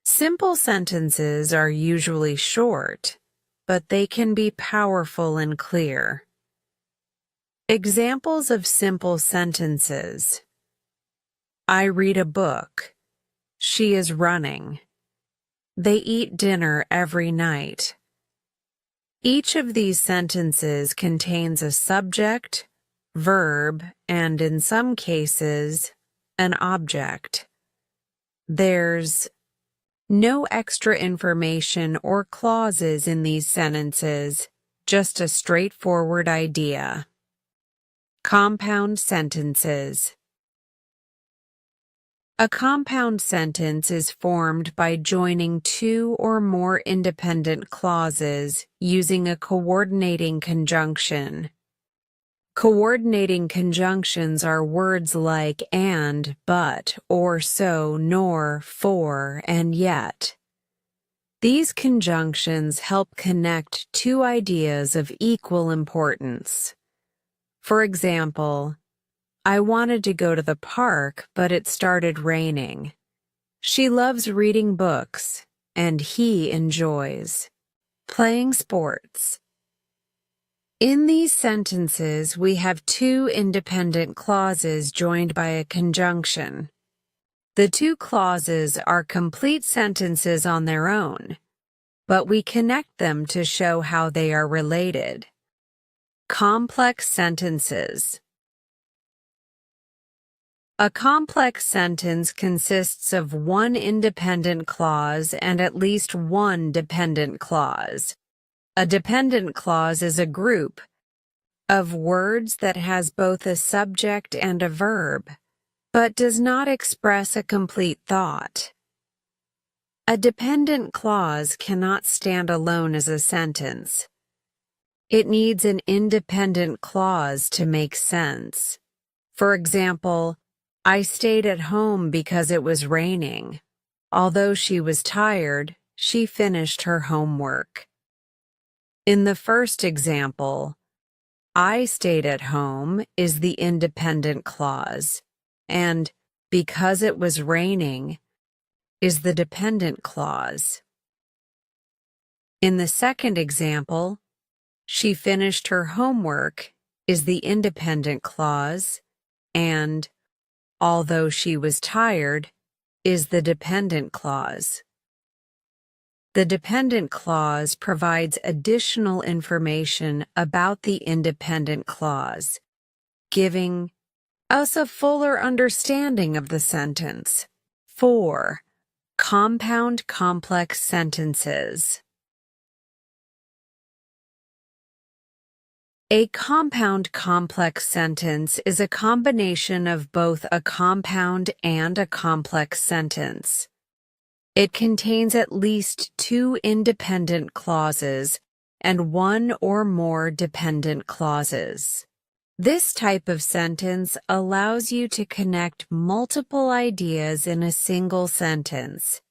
Simple sentences are usually short, but they can be powerful and clear. Examples of simple sentences. I read a book. She is running. They eat dinner every night. Each of these sentences contains a subject, verb, and in some cases, an object. There's no extra information or clauses in these sentences, just a straightforward idea. Compound sentences. A compound sentence is formed by joining two or more independent clauses using a coordinating conjunction. Coordinating conjunctions are words like and, but, or so, nor, for, and yet. These conjunctions help connect two ideas of equal importance. For example, I wanted to go to the park, but it started raining. She loves reading books, and he enjoys playing sports. In these sentences, we have two independent clauses joined by a conjunction. The two clauses are complete sentences on their own, but we connect them to show how they are related. Complex sentences. A complex sentence consists of one independent clause and at least one dependent clause. A dependent clause is a group of words that has both a subject and a verb, but does not express a complete thought. A dependent clause cannot stand alone as a sentence. It needs an independent clause to make sense. For example, I stayed at home because it was raining. Although she was tired, she finished her homework. In the first example, I stayed at home is the independent clause, and because it was raining is the dependent clause. In the second example, she finished her homework is the independent clause, and although she was tired is the dependent clause. The dependent clause provides additional information about the independent clause, giving us a fuller understanding of the sentence. 4. Compound complex sentences. A compound complex sentence is a combination of both a compound and a complex sentence. It contains at least two independent clauses and one or more dependent clauses. This type of sentence allows you to connect multiple ideas in a single sentence,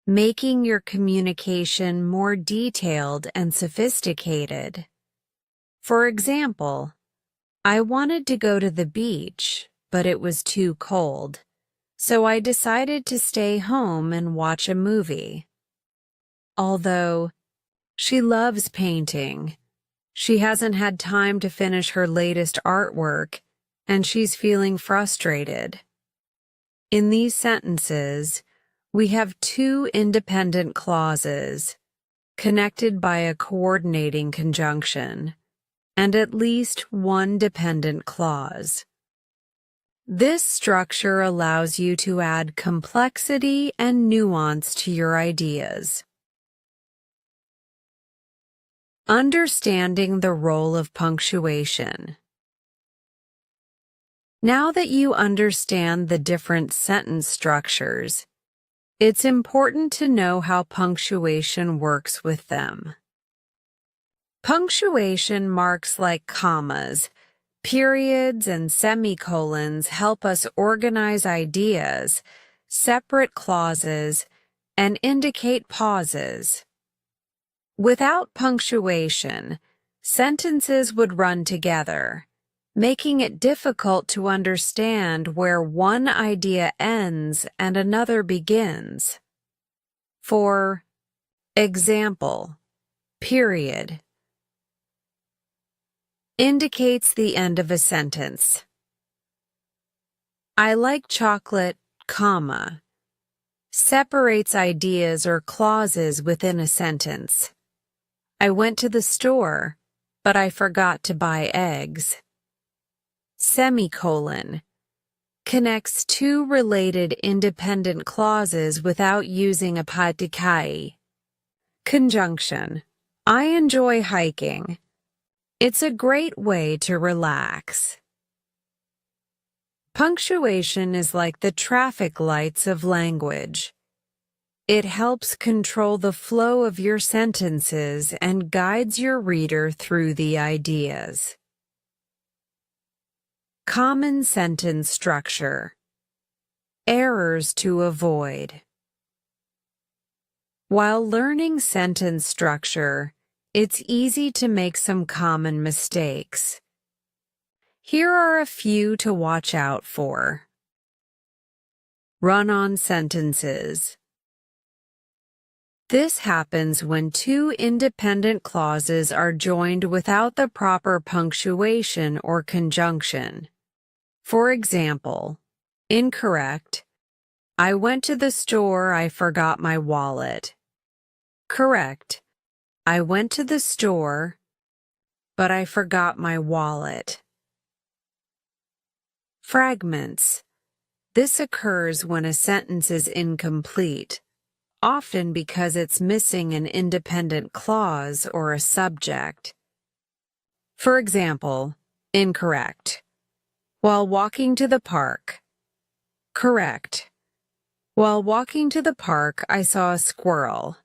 making your communication more detailed and sophisticated. For example, I wanted to go to the beach, but it was too cold, so I decided to stay home and watch a movie. Although she loves painting, she hasn't had time to finish her latest artwork, and she's feeling frustrated. In these sentences, we have two independent clauses, connected by a coordinating conjunction, and at least one dependent clause. This structure allows you to add complexity and nuance to your ideas. Understanding the role of punctuation. Now that you understand the different sentence structures, it's important to know how punctuation works with them. Punctuation marks like commas, periods, and semicolons help us organize ideas, separate clauses, and indicate pauses. Without punctuation, sentences would run together, making it difficult to understand where one idea ends and another begins. For example, period indicates the end of a sentence. I like chocolate, comma, separates ideas or clauses within a sentence. I went to the store, but I forgot to buy eggs. Semicolon connects two related independent clauses without using a partikai. Conjunction. I enjoy hiking. It's a great way to relax. Punctuation is like the traffic lights of language. It helps control the flow of your sentences and guides your reader through the ideas. Common sentence structure. Errors to avoid. While learning sentence structure, it's easy to make some common mistakes. Here are a few to watch out for. Run-on sentences. This happens when two independent clauses are joined without the proper punctuation or conjunction. For example, incorrect. I went to the store, I forgot my wallet. Correct. I went to the store, but I forgot my wallet. Fragments. This occurs when a sentence is incomplete, often because it's missing an independent clause or a subject. For example, incorrect. While walking to the park. Correct. While walking to the park, I saw a squirrel.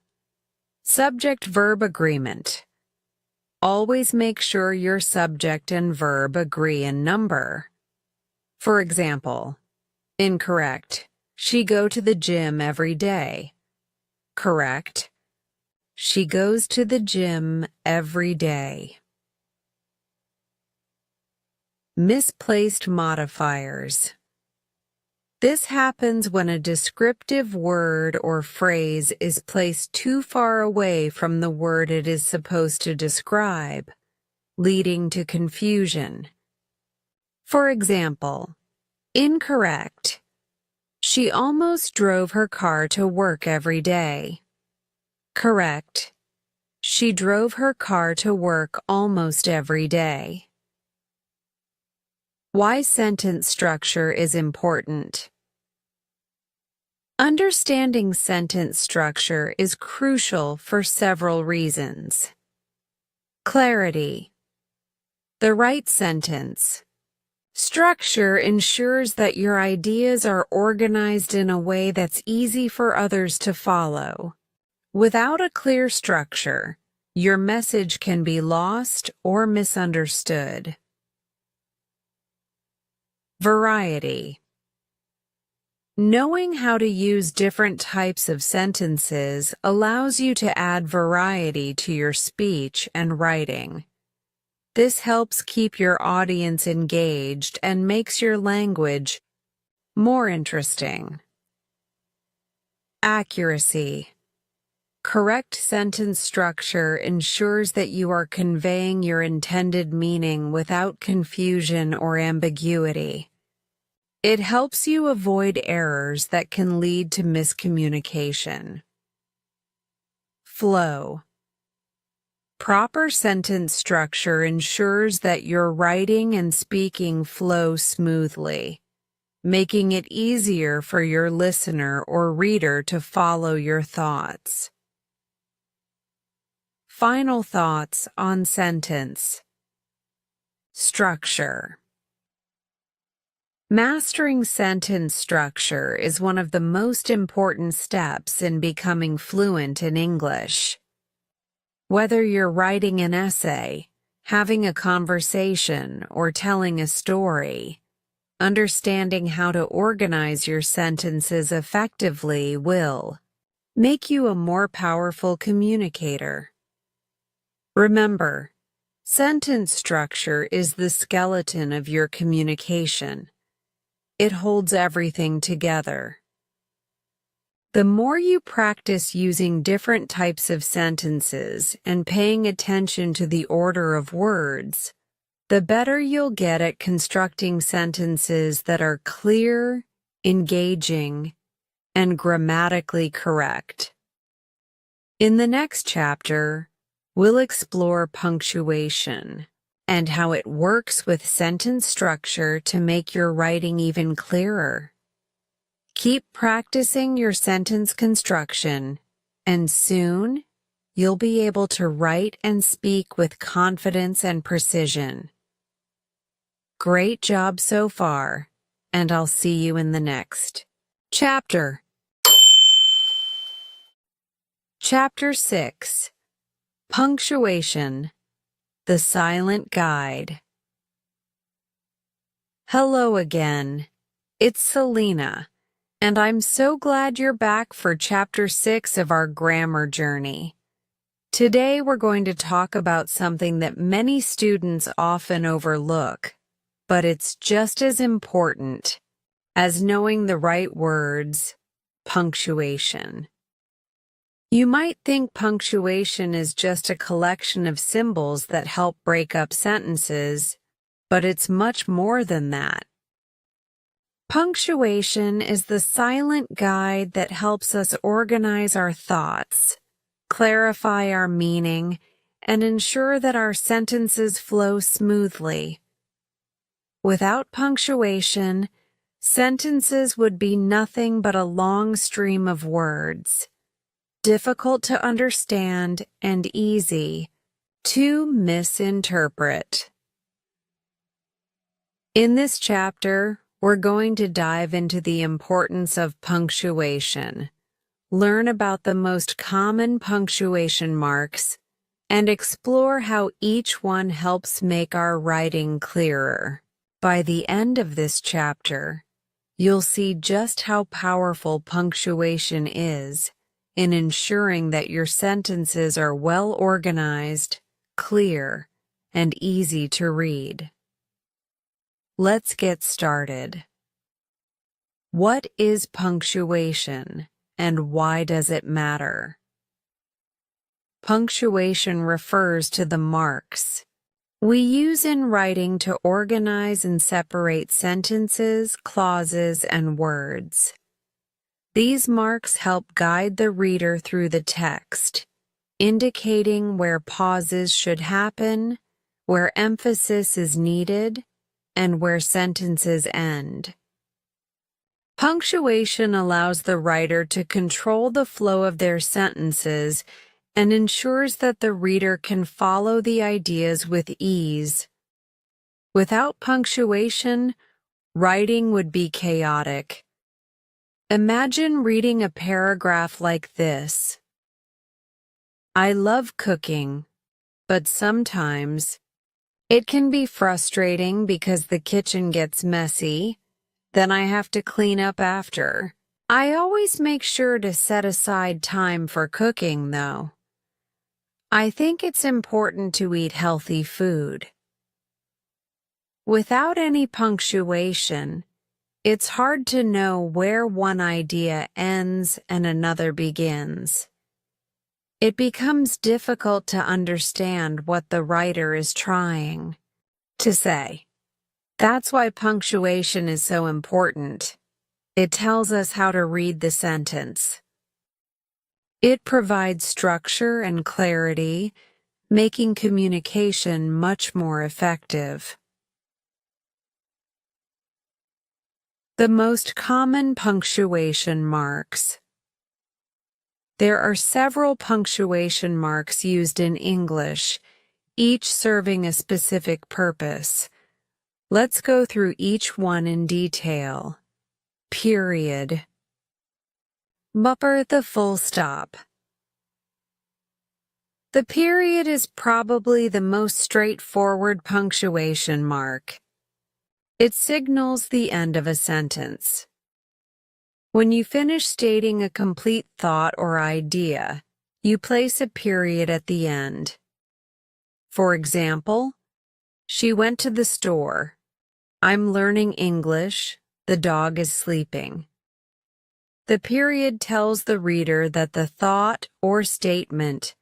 Subject-verb agreement. Always make sure your subject and verb agree in number. For example, incorrect. She go to the gym every day. Correct. She goes to the gym every day. Misplaced modifiers. This happens when a descriptive word or phrase is placed too far away from the word it is supposed to describe, leading to confusion. For example, incorrect. She almost drove her car to work every day. Correct. She drove her car to work almost every day. Why sentence structure is important. Understanding sentence structure is crucial for several reasons. Clarity. The right sentence. Structure ensures that your ideas are organized in a way that's easy for others to follow. Without a clear structure, your message can be lost or misunderstood. Variety. Knowing how to use different types of sentences allows you to add variety to your speech and writing. This helps keep your audience engaged and makes your language more interesting. Accuracy. Correct sentence structure ensures that you are conveying your intended meaning without confusion or ambiguity. It helps you avoid errors that can lead to miscommunication. Flow. Proper sentence structure ensures that your writing and speaking flow smoothly, making it easier for your listener or reader to follow your thoughts. Final thoughts on sentence structure. Mastering sentence structure is one of the most important steps in becoming fluent in English. Whether you're writing an essay, having a conversation, or telling a story, understanding how to organize your sentences effectively will make you a more powerful communicator. Remember, sentence structure is the skeleton of your communication. It holds everything together. The more you practice using different types of sentences and paying attention to the order of words, the better you'll get at constructing sentences that are clear, engaging, and grammatically correct. In the next chapter, we'll explore punctuation and how it works with sentence structure to make your writing even clearer. Keep practicing your sentence construction, and soon you'll be able to write and speak with confidence and precision. Great job so far, and I'll see you in the next chapter. Chapter 6. Punctuation. The Silent Guide. Hello again. It's Selena, and I'm so glad you're back for Chapter 6 of our grammar journey. Today we're going to talk about something that many students often overlook, but it's just as important as knowing the right words: punctuation. You might think punctuation is just a collection of symbols that help break up sentences, but it's much more than that. Punctuation is the silent guide that helps us organize our thoughts, clarify our meaning, and ensure that our sentences flow smoothly. Without punctuation, sentences would be nothing but a long stream of words, difficult to understand and easy to misinterpret. In this chapter, we're going to dive into the importance of punctuation, learn about the most common punctuation marks, and explore how each one helps make our writing clearer. By the end of this chapter, you'll see just how powerful punctuation is in ensuring that your sentences are well organized, clear, and easy to read. Let's get started. What is punctuation, and why does it matter? Punctuation refers to the marks we use in writing to organize and separate sentences, clauses, and words. These marks help guide the reader through the text, indicating where pauses should happen, where emphasis is needed, and where sentences end. Punctuation allows the writer to control the flow of their sentences and ensures that the reader can follow the ideas with ease. Without punctuation, writing would be chaotic. Imagine reading a paragraph like this: I love cooking, but sometimes It can be frustrating because the kitchen gets messy, then I have to clean up after. I always make sure to set aside time for cooking, though. I think it's important to eat healthy food. Without any punctuation, it's hard to know where one idea ends and another begins. It becomes difficult to understand what the writer is trying to say. That's why punctuation is so important. It tells us how to read the sentence. It provides structure and clarity, making communication much more effective. The most common punctuation marks. There are several punctuation marks used in English, each serving a specific purpose. Let's go through each one in detail. Period. The full stop. The period is probably the most straightforward punctuation mark. It signals the end of a sentence. When you finish stating a complete thought or idea, you place a period at the end. For example, she went to the store. I'm learning English. The dog is sleeping. The period tells the reader that the thought or statement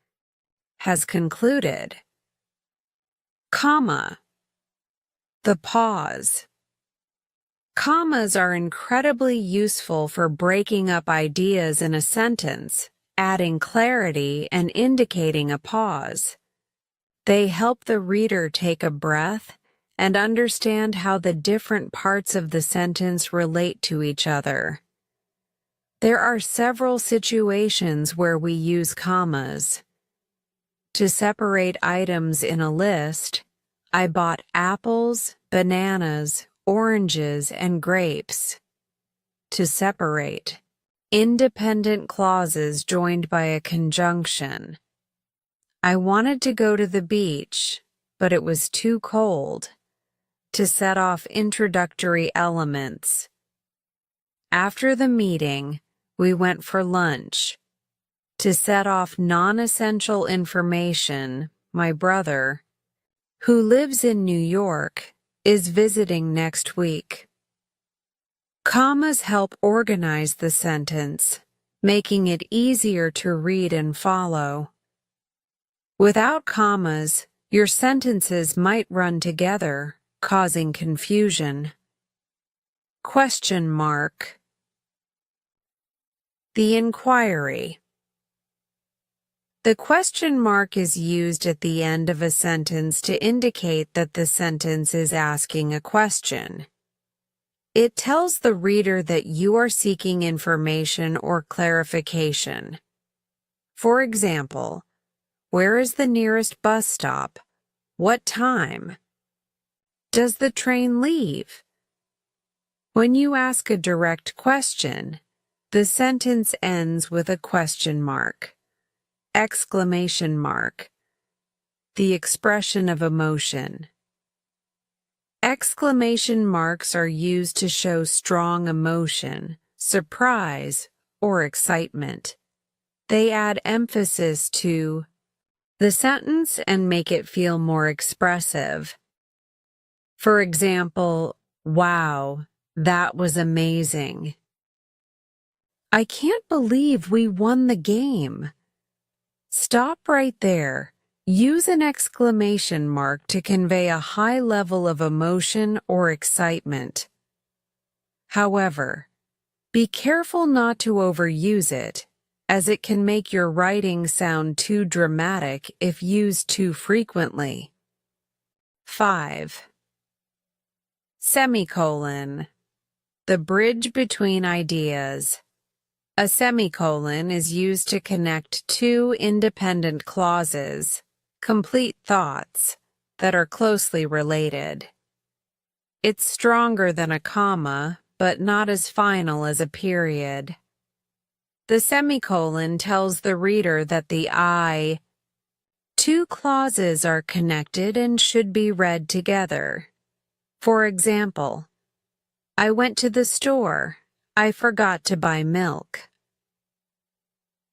has concluded. Comma. The pause. Commas are incredibly useful for breaking up ideas in a sentence, adding clarity and indicating a pause. They help the reader take a breath and understand how the different parts of the sentence relate to each other. There are several situations where we use commas. To separate items in a list, I bought apples, bananas, oranges, and grapes. To separate. Independent clauses joined by a conjunction. I wanted to go to the beach, but it was too cold. To set off introductory elements. After the meeting, we went for lunch. To set off non-essential information, my brother, who lives in New York, is visiting next week. Commas help organize the sentence, making it easier to read and follow. Without commas, your sentences might run together, causing confusion. Question mark. The inquiry. The question mark is used at the end of a sentence to indicate that the sentence is asking a question. It tells the reader that you are seeking information or clarification. For example, where is the nearest bus stop? What time? Does the train leave? When you ask a direct question, the sentence ends with a question mark. Exclamation mark. The expression of emotion. Exclamation marks are used to show strong emotion, surprise, or excitement. They add emphasis to the sentence and make it feel more expressive. For example, wow, that was amazing. I can't believe we won the game. Stop right there. Use an exclamation mark to convey a high level of emotion or excitement. However, be careful not to overuse it, as it can make your writing sound too dramatic if used too frequently. 5. Semicolon. The bridge between ideas. A semicolon is used to connect two independent clauses, complete thoughts, that are closely related. It's stronger than a comma, but not as final as a period. The semicolon tells the reader that the I Two clauses are connected and should be read together. For example, I went to the store. I forgot to buy milk.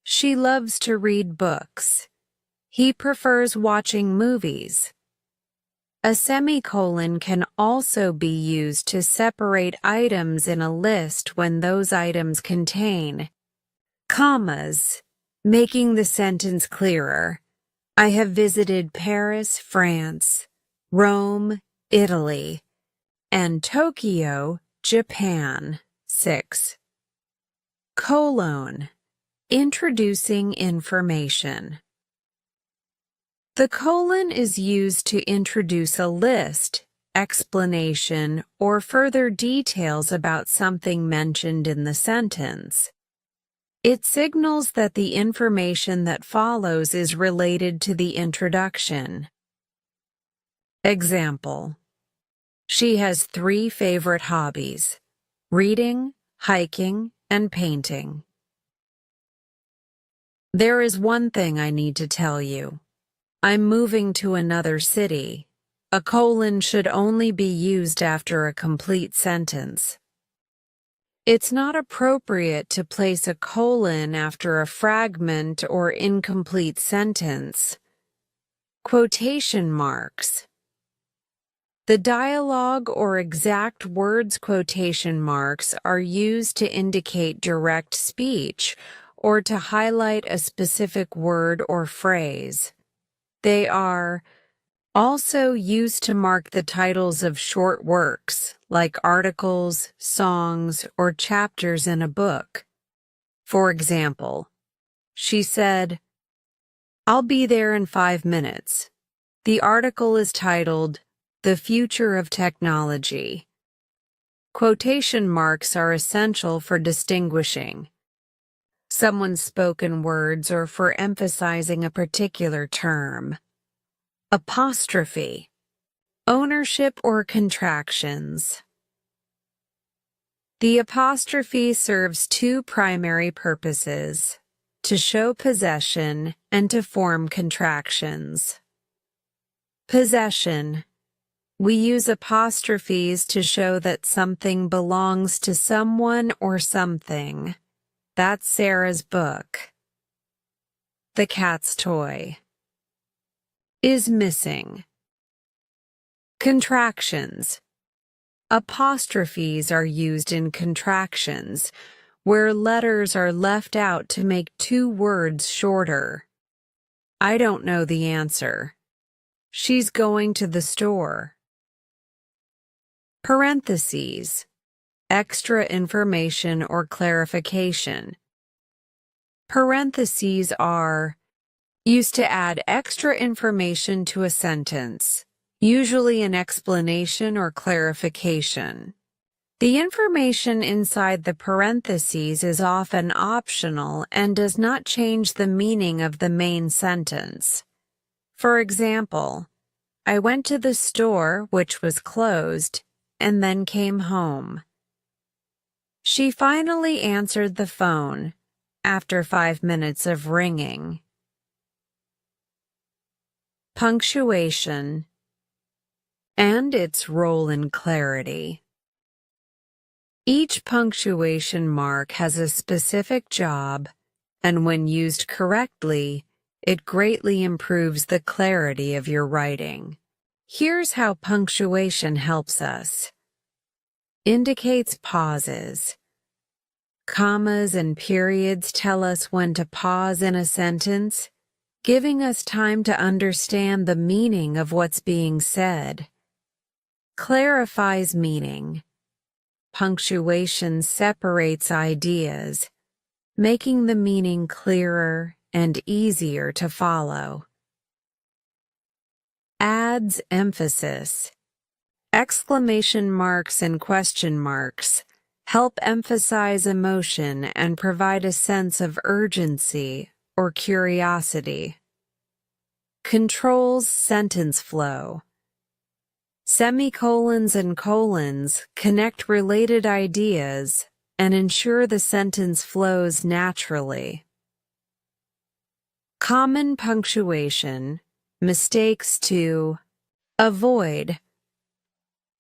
She loves to read books. He prefers watching movies. A semicolon can also be used to separate items in a list when those items contain commas, making the sentence clearer. I have visited Paris, France, Rome, Italy, and Tokyo, Japan. 6. Colon. Introducing information. The colon is used to introduce a list, explanation, or further details about something mentioned in the sentence. It signals that the information that follows is related to the introduction. Example: she has 3 favorite hobbies: reading, hiking, and painting. There is one thing I need to tell you. I'm moving to another city. A colon should only be used after a complete sentence. It's not appropriate to place a colon after a fragment or incomplete sentence. Quotation marks. The dialogue or exact words quotation marks are used to indicate direct speech or to highlight a specific word or phrase. They are also used to mark the titles of short works, like articles, songs, or chapters in a book. For example, she said, "I'll be there in 5 minutes." The article is titled, "The Future of Technology." Quotation marks are essential for distinguishing someone's spoken words or for emphasizing a particular term. Apostrophe. Ownership or contractions. The apostrophe serves 2 primary purposes: to show possession and to form contractions. Possession. We use apostrophes to show that something belongs to someone or something. That's Sarah's book. The cat's toy is missing. Contractions. Apostrophes are used in contractions, where letters are left out to make 2 words shorter. I don't know the answer. She's going to the store. Parentheses. Extra information or clarification. Parentheses are used to add extra information to a sentence, usually an explanation or clarification. The information inside the parentheses is often optional and does not change the meaning of the main sentence. For example, I went to the store, which was closed, and then came home. She finally answered the phone after 5 minutes of ringing. Punctuation and its role in clarity. Each punctuation mark has a specific job, and when used correctly, it greatly improves the clarity of your writing. Here's how punctuation helps us. Indicates pauses. Commas and periods tell us when to pause in a sentence, giving us time to understand the meaning of what's being said. Clarifies meaning. Punctuation separates ideas, making the meaning clearer and easier to follow. Adds emphasis. Exclamation marks and question marks help emphasize emotion and provide a sense of urgency or curiosity. Controls sentence flow. Semicolons and colons connect related ideas and ensure the sentence flows naturally. Common punctuation Mistakes to avoid.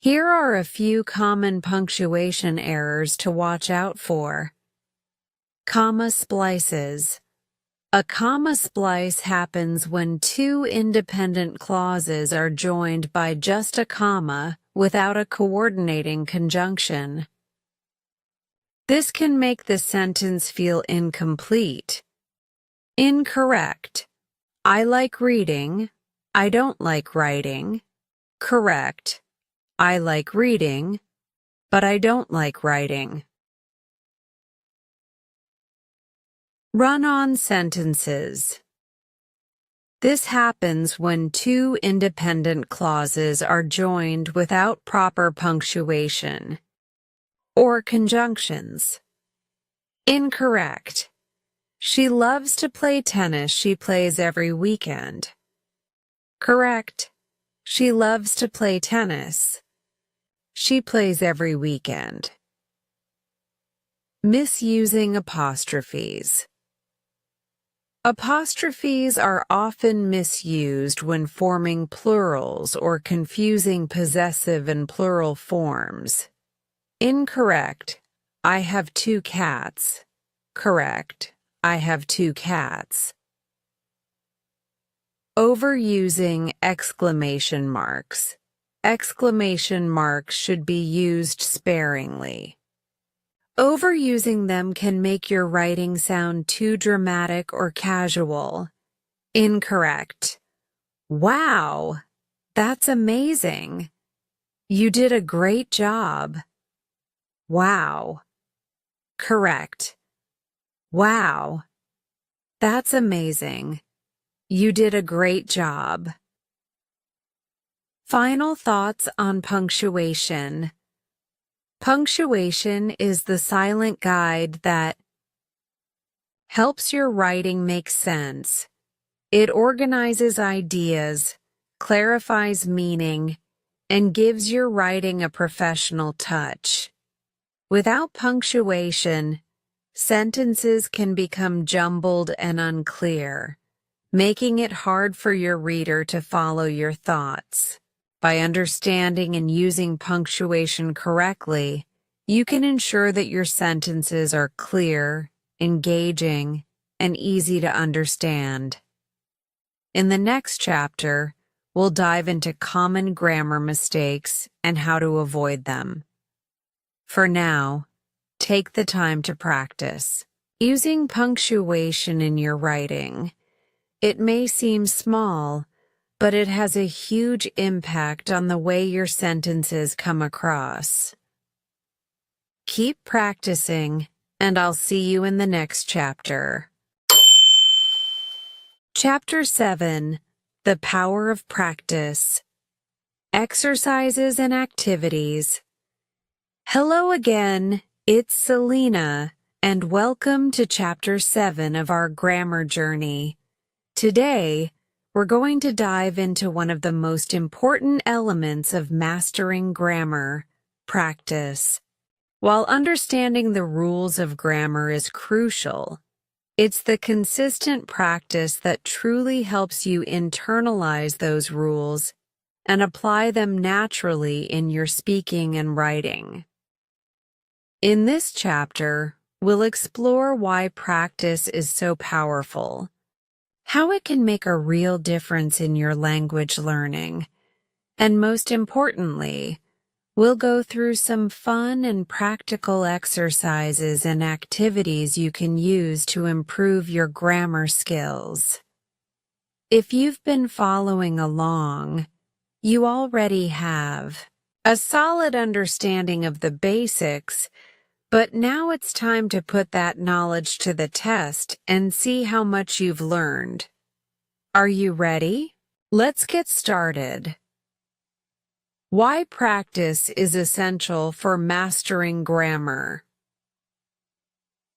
Here are a few common punctuation errors to watch out for. Comma splices. A comma splice happens when two independent clauses are joined by just a comma without a coordinating conjunction. This can make the sentence feel incomplete. Incorrect. I like reading. I don't like writing. Correct. I like reading, but I don't like writing. Run-on sentences. This happens when two independent clauses are joined without proper punctuation or conjunctions. Incorrect. She loves to play tennis. She plays every weekend. Correct. She loves to play tennis. She plays every weekend. Misusing apostrophes. Apostrophes are often misused when forming plurals or confusing possessive and plural forms. Incorrect. I have two cats. Correct. I have two cats. Overusing exclamation marks. Exclamation marks should be used sparingly. Overusing them can make your writing sound too dramatic or casual. Incorrect. Wow, that's amazing. You did a great job. Wow. Correct. Wow, that's amazing. You did a great job. Final thoughts on punctuation. Punctuation is the silent guide that helps your writing make sense. It organizes ideas, clarifies meaning, and gives your writing a professional touch. Without punctuation, sentences can become jumbled and unclear, making it hard for your reader to follow your thoughts. By understanding and using punctuation correctly, you can ensure that your sentences are clear, engaging, and easy to understand. In the next chapter, we'll dive into common grammar mistakes and how to avoid them. For now, take the time to practice. Using punctuation in your writing. It may seem small, but it has a huge impact on the way your sentences come across. Keep practicing, and I'll see you in the next chapter. Chapter 7: The Power of Practice. Exercises and Activities. Hello again, it's Selena, and welcome to Chapter 7 of our grammar journey. Today, we're going to dive into one of the most important elements of mastering grammar: practice. While understanding the rules of grammar is crucial, it's the consistent practice that truly helps you internalize those rules and apply them naturally in your speaking and writing. In this chapter, we'll explore why practice is so powerful, how it can make a real difference in your language learning, and most importantly, we'll go through some fun and practical exercises and activities you can use to improve your grammar skills. If you've been following along, you already have a solid understanding of the basics, but now it's time to put that knowledge to the test and see how much you've learned. Are you ready? Let's get started. Why practice is essential for mastering grammar.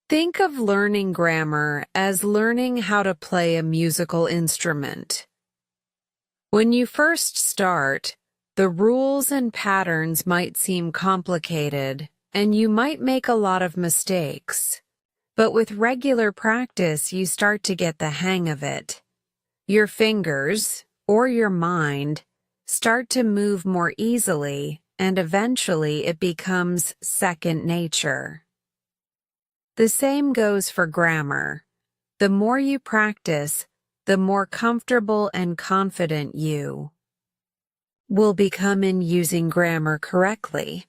Think of learning grammar as learning how to play a musical instrument. When you first start, the rules and patterns might seem complicated, and you might make a lot of mistakes. But with regular practice, you start to get the hang of it. Your fingers, or your mind start to move more easily, and eventually it becomes second nature. The same goes for grammar. The more you practice, the more comfortable and confident you will become in using grammar correctly.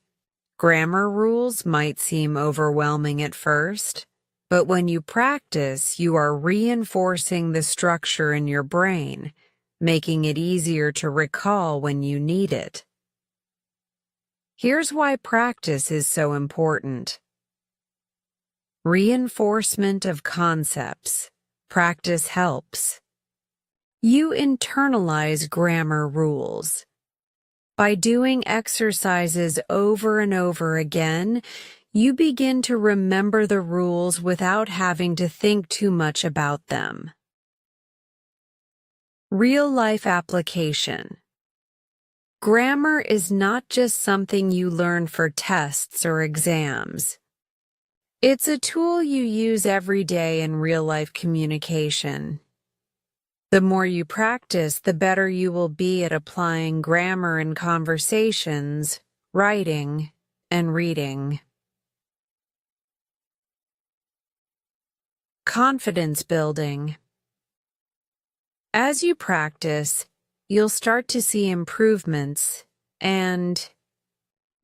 Grammar rules might seem overwhelming at first, but when you practice, you are reinforcing the structure in your brain, making it easier to recall when you need it. Here's why practice is so important. Reinforcement of concepts. Practice helps. You internalize grammar rules. By doing exercises over and over again, you begin to remember the rules without having to think too much about them. Real-life application. Grammar is not just something you learn for tests or exams. It's a tool you use every day in real-life communication. The more you practice, the better you will be at applying grammar in conversations, writing, and reading. Confidence building. As you practice, you'll start to see improvements, and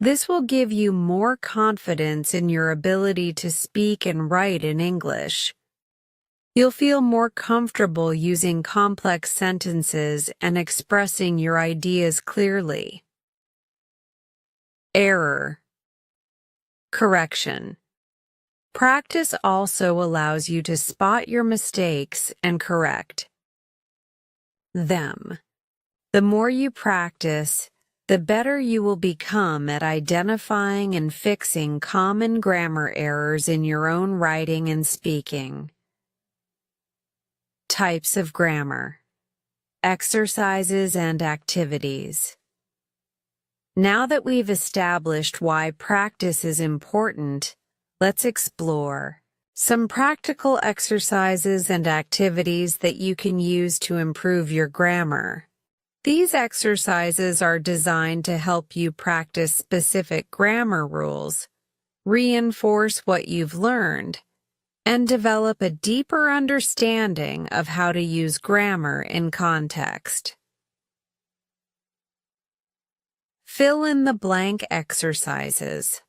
this will give you more confidence in your ability to speak and write in English. You'll feel more comfortable using complex sentences and expressing your ideas clearly. Error. Correction. Practice also allows you to spot your mistakes and correct them. The more you practice, the better you will become at identifying and fixing common grammar errors in your own writing and speaking. Types of grammar. Exercises and activities. Now that we've established why practice is important, let's explore some practical exercises and activities that you can use to improve your grammar. These exercises are designed to help you practice specific grammar rules, reinforce what you've learned, and develop a deeper understanding of how to use grammar in context. Fill in the blank exercises.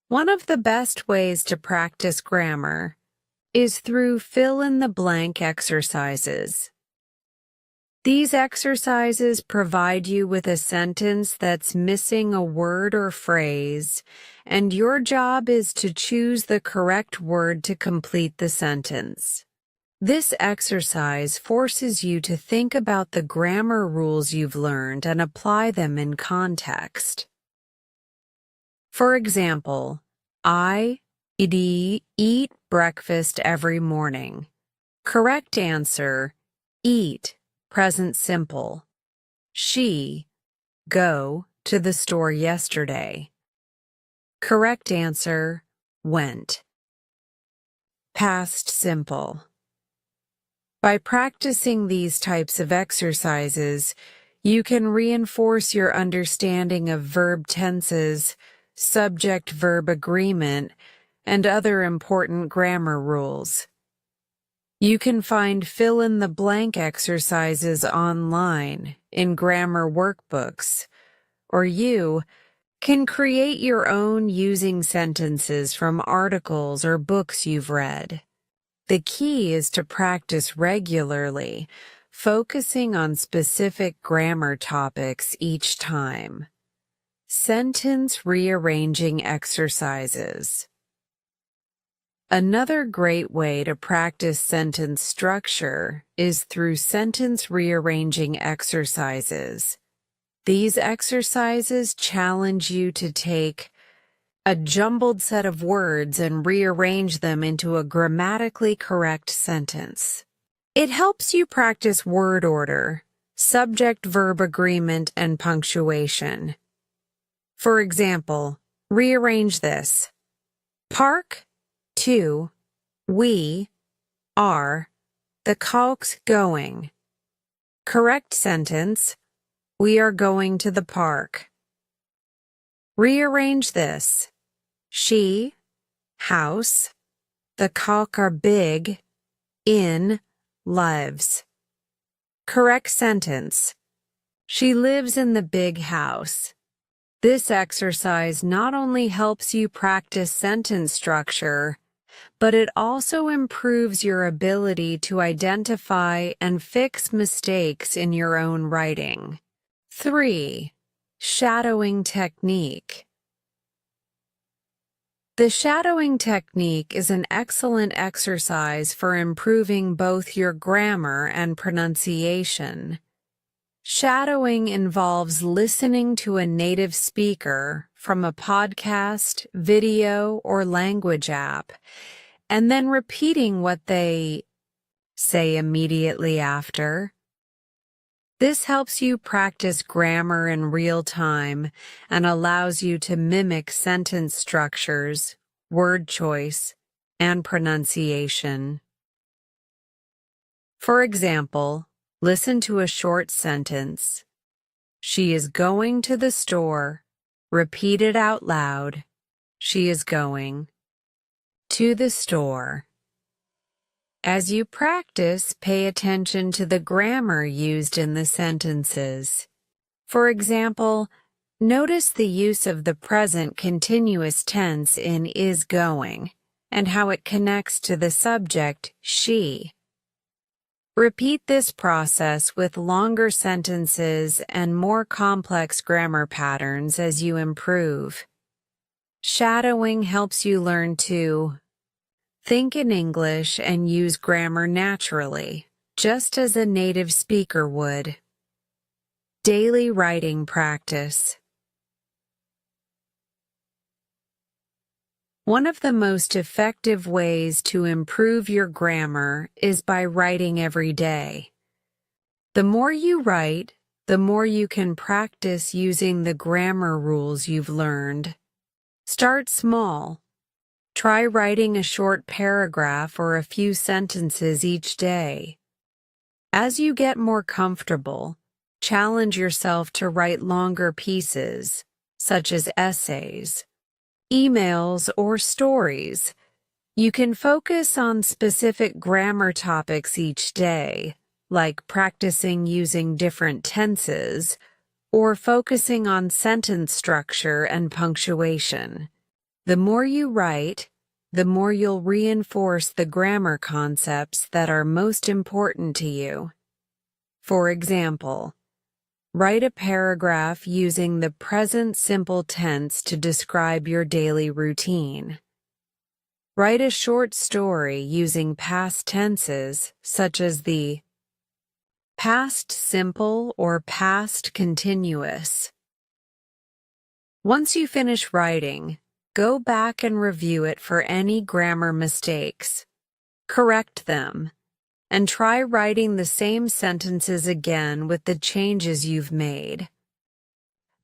One of the best ways to practice grammar is through fill-in-the-blank exercises. These exercises provide you with a sentence that's missing a word or phrase, and your job is to choose the correct word to complete the sentence. This exercise forces you to think about the grammar rules you've learned and apply them in context. For example, I eat breakfast every morning. Correct answer, eat, present simple. She, go to the store yesterday. Correct answer, went. Past simple. By practicing these types of exercises, you can reinforce your understanding of verb tenses, subject-verb agreement, and other important grammar rules. You can find fill-in-the-blank exercises online in grammar workbooks, or you can create your own using sentences from articles or books you've read. The key is to practice regularly, focusing on specific grammar topics each time. Sentence rearranging exercises. Another great way to practice sentence structure is through sentence rearranging exercises. These exercises challenge you to take a jumbled set of words and rearrange them into a grammatically correct sentence. It helps you practice word order, subject-verb agreement, and punctuation. For example, rearrange this. Park, 2, we, are, The Kalk's going. Correct sentence. We are going to the park. Rearrange this. She, house. The Kalk are big, in, lives. Correct sentence. She lives in the big house. This exercise not only helps you practice sentence structure, but it also improves your ability to identify and fix mistakes in your own writing. 3. Shadowing technique. The shadowing technique is an excellent exercise for improving both your grammar and pronunciation. Shadowing involves listening to a native speaker from a podcast, video, or language app, and then repeating what they say immediately after. This helps you practice grammar in real time and allows you to mimic sentence structures, word choice, and pronunciation. For example, listen to a short sentence. She is going to the store. Repeat it out loud. She is going to the store. As you practice, pay attention to the grammar used in the sentences. For example, notice the use of the present continuous tense in is going and how it connects to the subject, she. Repeat this process with longer sentences and more complex grammar patterns as you improve. Shadowing helps you learn to think in English and use grammar naturally, just as a native speaker would. Daily writing practice. One of the most effective ways to improve your grammar is by writing every day. The more you write, the more you can practice using the grammar rules you've learned. Start small. Try writing a short paragraph or a few sentences each day. As you get more comfortable, challenge yourself to write longer pieces, such as essays, emails, or stories. You can focus on specific grammar topics each day, like practicing using different tenses, or focusing on sentence structure and punctuation. The more you write, the more you'll reinforce the grammar concepts that are most important to you. For example, write a paragraph using the present simple tense to describe your daily routine. Write a short story using past tenses, such as the past simple or past continuous. Once you finish writing, go back and review it for any grammar mistakes. Correct them, and try writing the same sentences again with the changes you've made.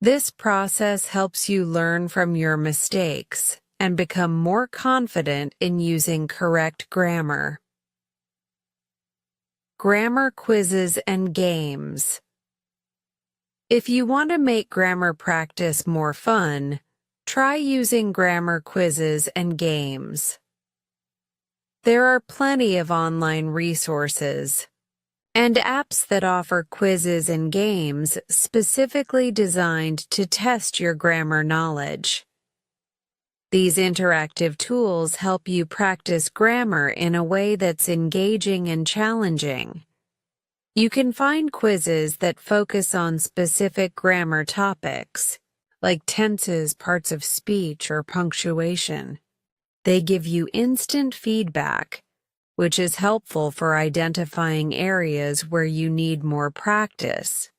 This process helps you learn from your mistakes and become more confident in using correct grammar. Grammar quizzes and games. If you want to make grammar practice more fun, try using grammar quizzes and games. There are plenty of online resources and apps that offer quizzes and games specifically designed to test your grammar knowledge. These interactive tools help you practice grammar in a way that's engaging and challenging. You can find quizzes that focus on specific grammar topics, like tenses, parts of speech, or punctuation. They give you instant feedback, which is helpful for identifying areas where you need more practice.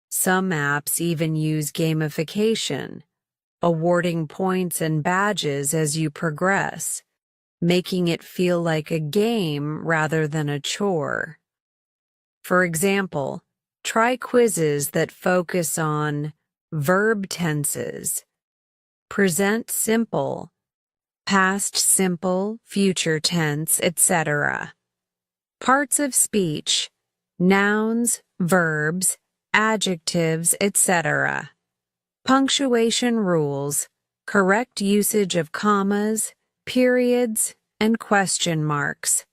Some apps even use gamification, awarding points and badges as you progress, making it feel like a game rather than a chore. For example, try quizzes that focus on verb tenses, present simple, past simple, future tense, etc. parts of speech, nouns, verbs, adjectives, etc. Punctuation rules, correct usage of commas, periods, and question marks.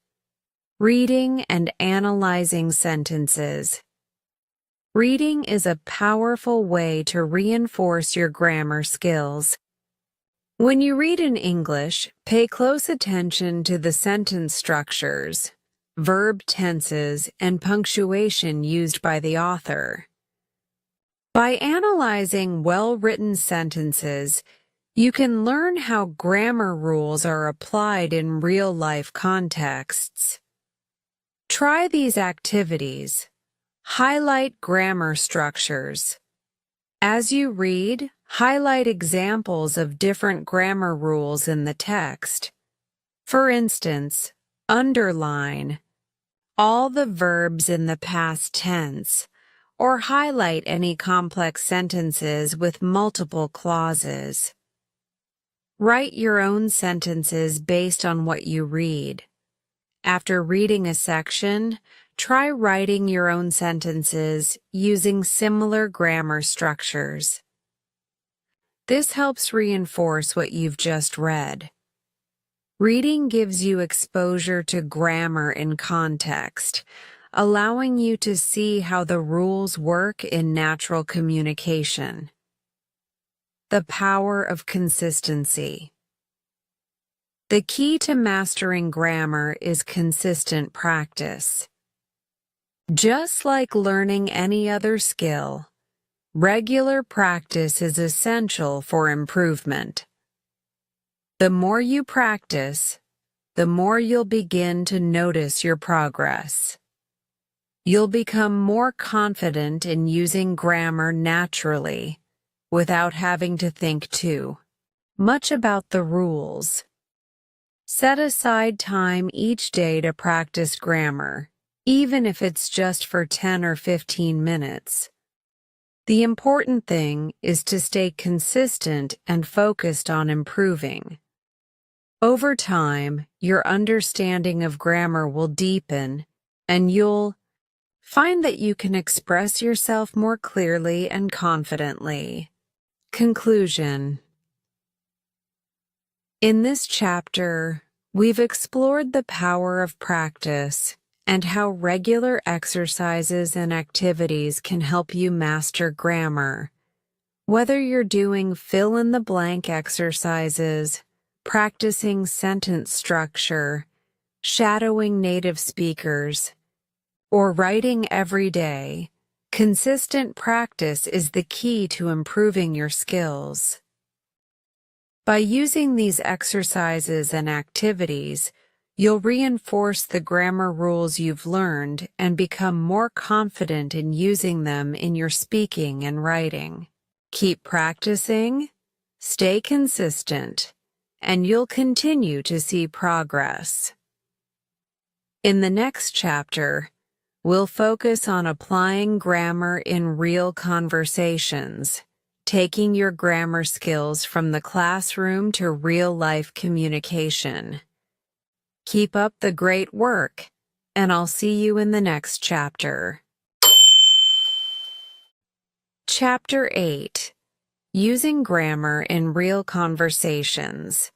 Reading and analyzing sentences. Reading is a powerful way to reinforce your grammar skills. When you read in English, pay close attention to the sentence structures, verb tenses, and punctuation used by the author. By analyzing well-written sentences, you can learn how grammar rules are applied in real-life contexts. Try these activities. Highlight grammar structures. As you read, highlight examples of different grammar rules in the text. For instance, underline all the verbs in the past tense, or highlight any complex sentences with multiple clauses. Write your own sentences based on what you read. After reading a section, try writing your own sentences using similar grammar structures. This helps reinforce what you've just read. Reading gives you exposure to grammar in context, allowing you to see how the rules work in natural communication. The power of consistency. The key to mastering grammar is consistent practice. Just like learning any other skill, regular practice is essential for improvement. The more you practice, the more you'll begin to notice your progress. You'll become more confident in using grammar naturally, without having to think too much about the rules. Set aside time each day to practice grammar, even if it's just for 10 or 15 minutes. The important thing is to stay consistent and focused on improving. Over time, your understanding of grammar will deepen, and you'll find that you can express yourself more clearly and confidently. Conclusion. In this chapter, we've explored the power of practice and how regular exercises and activities can help you master grammar. Whether you're doing fill-in-the-blank exercises, practicing sentence structure, shadowing native speakers, or writing every day, consistent practice is the key to improving your skills. By using these exercises and activities, you'll reinforce the grammar rules you've learned and become more confident in using them in your speaking and writing. Keep practicing, stay consistent, and you'll continue to see progress. In the next chapter, we'll focus on applying grammar in real conversations, taking your grammar skills from the classroom to real-life communication. Keep up the great work, and I'll see you in the next chapter. Chapter 8. Using Grammar in Real Conversations.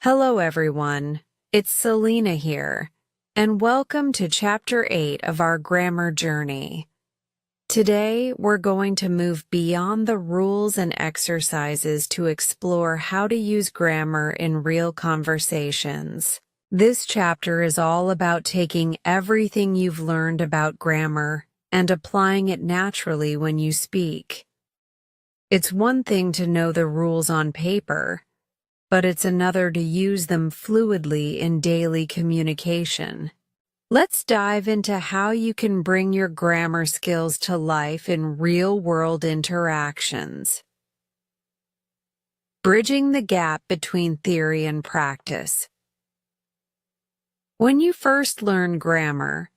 Hello everyone, it's Selena here, and welcome to Chapter 8 of our grammar journey. Today, we're going to move beyond the rules and exercises to explore how to use grammar in real conversations. This chapter is all about taking everything you've learned about grammar and applying it naturally when you speak. It's one thing to know the rules on paper, but it's another to use them fluidly in daily communication. Let's dive into how you can bring your grammar skills to life in real-world interactions. Bridging the gap between theory and practice. When you first learn grammar,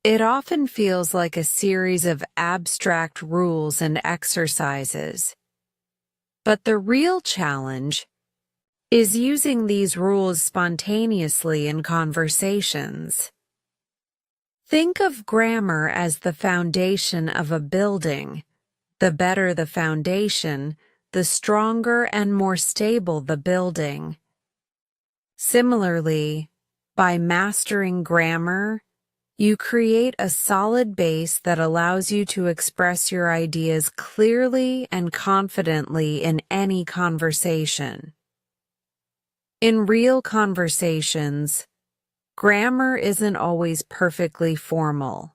it often feels like a series of abstract rules and exercises. But the real challenge is using these rules spontaneously in conversations. Think of grammar as the foundation of a building. The better the foundation, the stronger and more stable the building. Similarly, by mastering grammar, you create a solid base that allows you to express your ideas clearly and confidently in any conversation. In real conversations, grammar isn't always perfectly formal.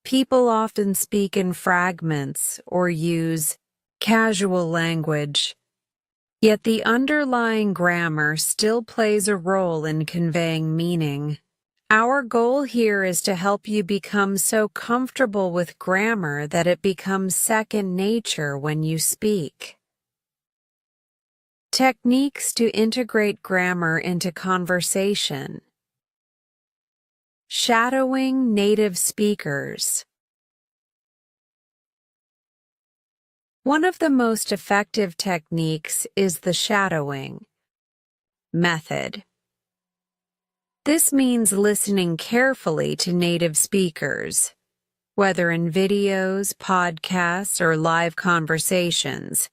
People often speak in fragments or use casual language, yet the underlying grammar still plays a role in conveying meaning. Our goal here is to help you become so comfortable with grammar that it becomes second nature when you speak. Techniques to integrate grammar into conversation. Shadowing native speakers. One of the most effective techniques is the shadowing method. This means listening carefully to native speakers, whether in videos, podcasts, or live conversations,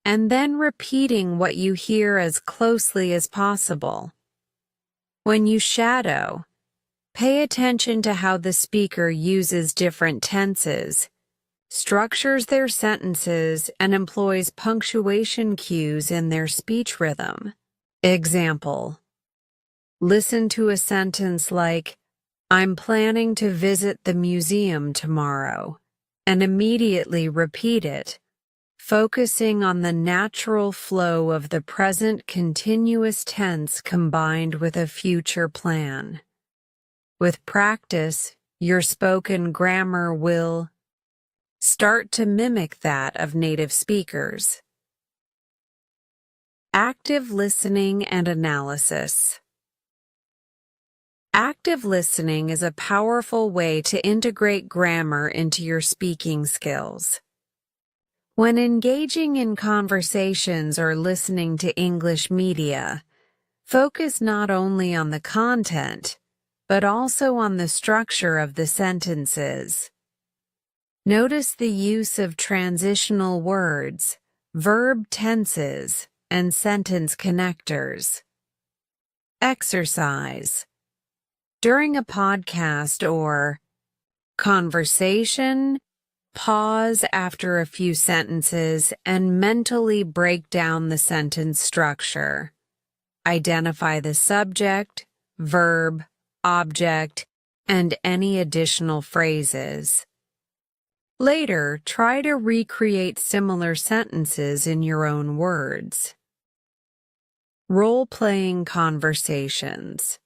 and then repeating what you hear as closely as possible. When you shadow, pay attention to how the speaker uses different tenses, structures their sentences, and employs punctuation cues in their speech rhythm. Example: listen to a sentence like, "I'm planning to visit the museum tomorrow," and immediately repeat it, focusing on the natural flow of the present continuous tense combined with a future plan. With practice, your spoken grammar will start to mimic that of native speakers. Active listening and analysis. Active listening is a powerful way to integrate grammar into your speaking skills. When engaging in conversations or listening to English media, focus not only on the content, but also on the structure of the sentences. Notice the use of transitional words, verb tenses, and sentence connectors. Exercise. During a podcast or conversation, pause after a few sentences and mentally break down the sentence structure. Identify the subject, verb, object, and any additional phrases. Later, try to recreate similar sentences in your own words. Role-playing conversations.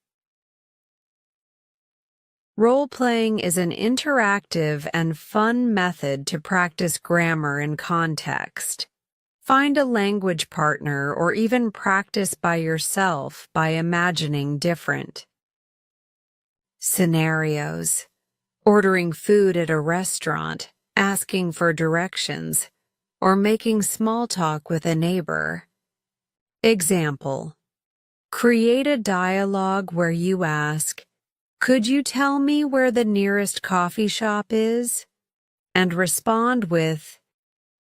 Role-playing is an interactive and fun method to practice grammar in context. Find a language partner or even practice by yourself by imagining different scenarios. Ordering food at a restaurant, asking for directions, or making small talk with a neighbor. Example: create a dialogue where you ask, "Could you tell me where the nearest coffee shop is?" and respond with,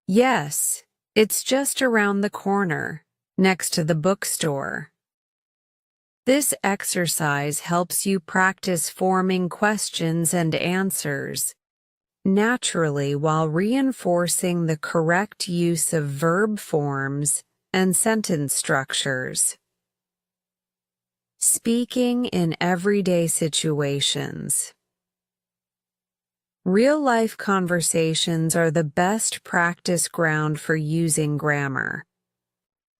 "Yes, it's just around the corner, next to the bookstore." This exercise helps you practice forming questions and answers naturally while reinforcing the correct use of verb forms and sentence structures. Speaking in everyday situations. Real-life conversations are the best practice ground for using grammar.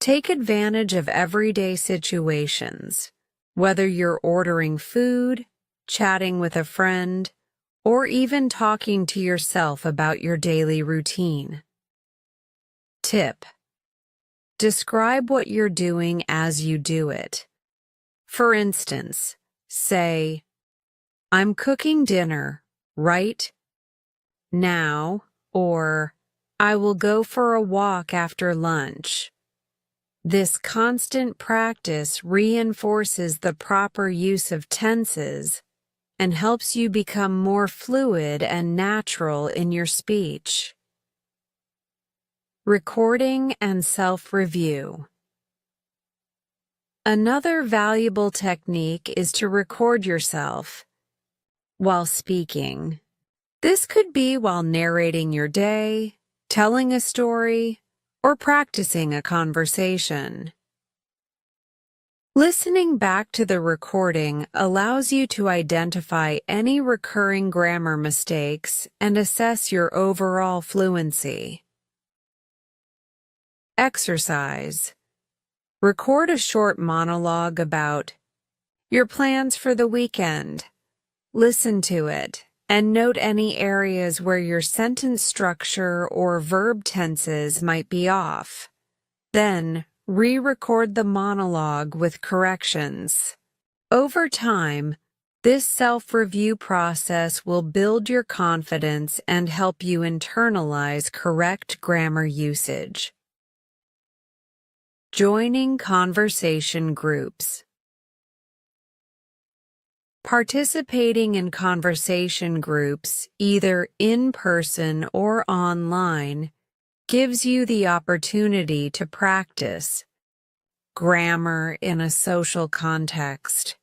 Take advantage of everyday situations, whether you're ordering food, chatting with a friend, or even talking to yourself about your daily routine. Tip: describe what you're doing as you do it. For instance, say, "I'm cooking dinner right now," or "I will go for a walk after lunch." This constant practice reinforces the proper use of tenses and helps you become more fluid and natural in your speech. Recording and self-review. Another valuable technique is to record yourself while speaking. This could be while narrating your day, telling a story, or practicing a conversation. Listening back to the recording allows you to identify any recurring grammar mistakes and assess your overall fluency. Exercise. Record a short monologue about your plans for the weekend. Listen to it and note any areas where your sentence structure or verb tenses might be off. Then, re-record the monologue with corrections. Over time, this self-review process will build your confidence and help you internalize correct grammar usage. Joining conversation groups. Participating in conversation groups, either in person or online, gives you the opportunity to practice grammar in a social context.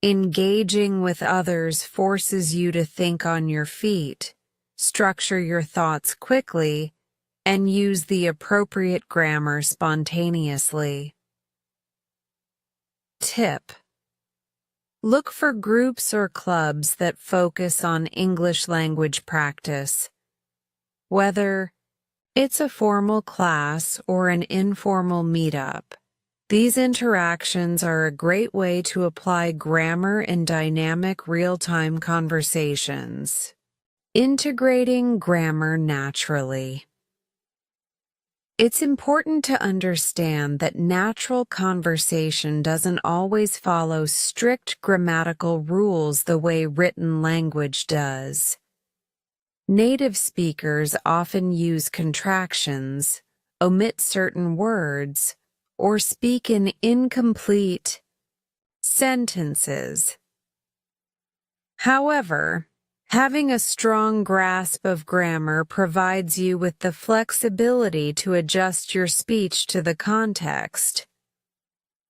Engaging with others forces you to think on your feet, structure your thoughts quickly, and use the appropriate grammar spontaneously. Tip: look for groups or clubs that focus on English language practice. Whether it's a formal class or an informal meetup, these interactions are a great way to apply grammar in dynamic real-time conversations. Integrating grammar naturally. It's important to understand that natural conversation doesn't always follow strict grammatical rules the way written language does. Native speakers often use contractions, omit certain words, or speak in incomplete sentences. However, having a strong grasp of grammar provides you with the flexibility to adjust your speech to the context.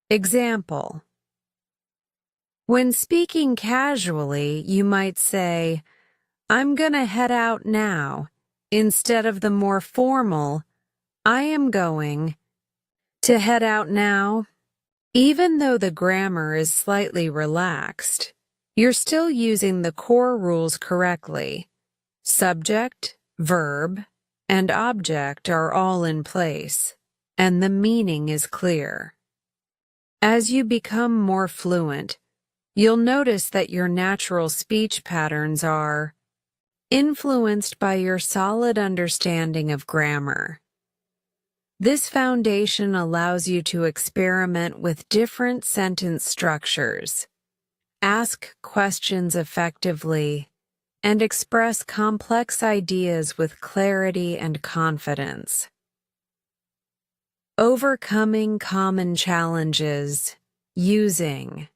Example: when speaking casually, you might say, "I'm gonna head out now," instead of the more formal, "I am going to head out now." Even though the grammar is slightly relaxed, you're still using the core rules correctly. Subject, verb, and object are all in place, and the meaning is clear. As you become more fluent, you'll notice that your natural speech patterns are influenced by your solid understanding of grammar. This foundation allows you to experiment with different sentence structures, ask questions effectively, and express complex ideas with clarity and confidence. Overcoming common challenges. Using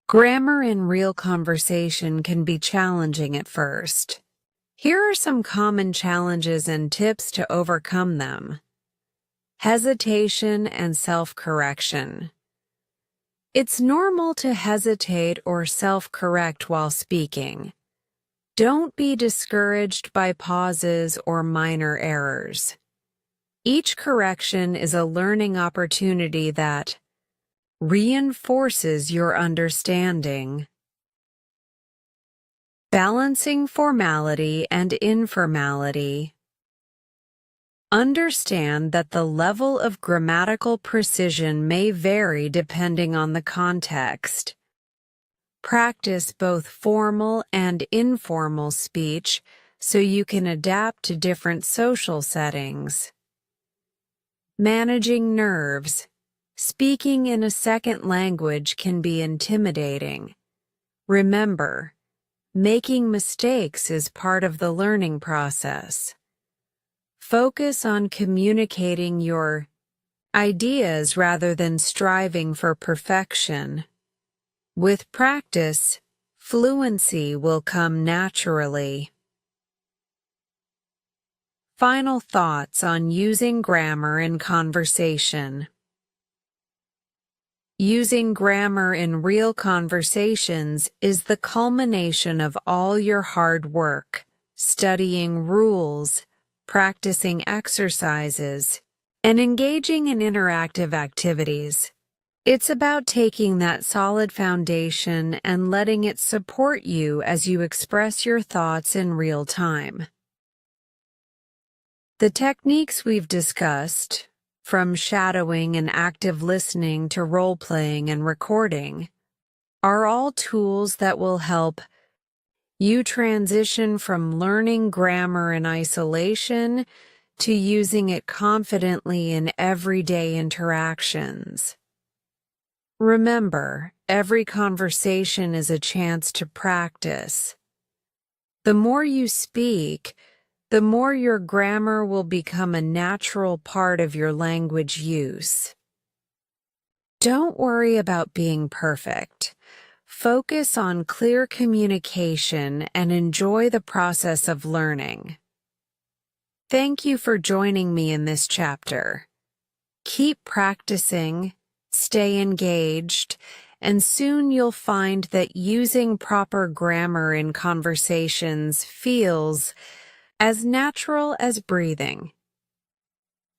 grammar in real conversation can be challenging at first. Here are some common challenges and tips to overcome them. Hesitation and self-correction. It's normal to hesitate or self-correct while speaking. Don't be discouraged by pauses or minor errors. Each correction is a learning opportunity that reinforces your understanding. Balancing formality and informality. Understand that the level of grammatical precision may vary depending on the context. Practice both formal and informal speech so you can adapt to different social settings. Managing nerves. Speaking in a second language can be intimidating. Remember, making mistakes is part of the learning process. Focus on communicating your ideas rather than striving for perfection. With practice, fluency will come naturally. Final thoughts on using grammar in conversation. Using grammar in real conversations is the culmination of all your hard work, studying rules, practicing exercises, and engaging in interactive activities. It's about taking that solid foundation and letting it support you as you express your thoughts in real time. The techniques we've discussed, from shadowing and active listening to role-playing and recording, are all tools that will help you transition from learning grammar in isolation to using it confidently in everyday interactions. Remember, every conversation is a chance to practice. The more you speak, the more your grammar will become a natural part of your language use. Don't worry about being perfect. Focus on clear communication and enjoy the process of learning. Thank you for joining me in this chapter. Keep practicing, stay engaged, and soon you'll find that using proper grammar in conversations feels as natural as breathing.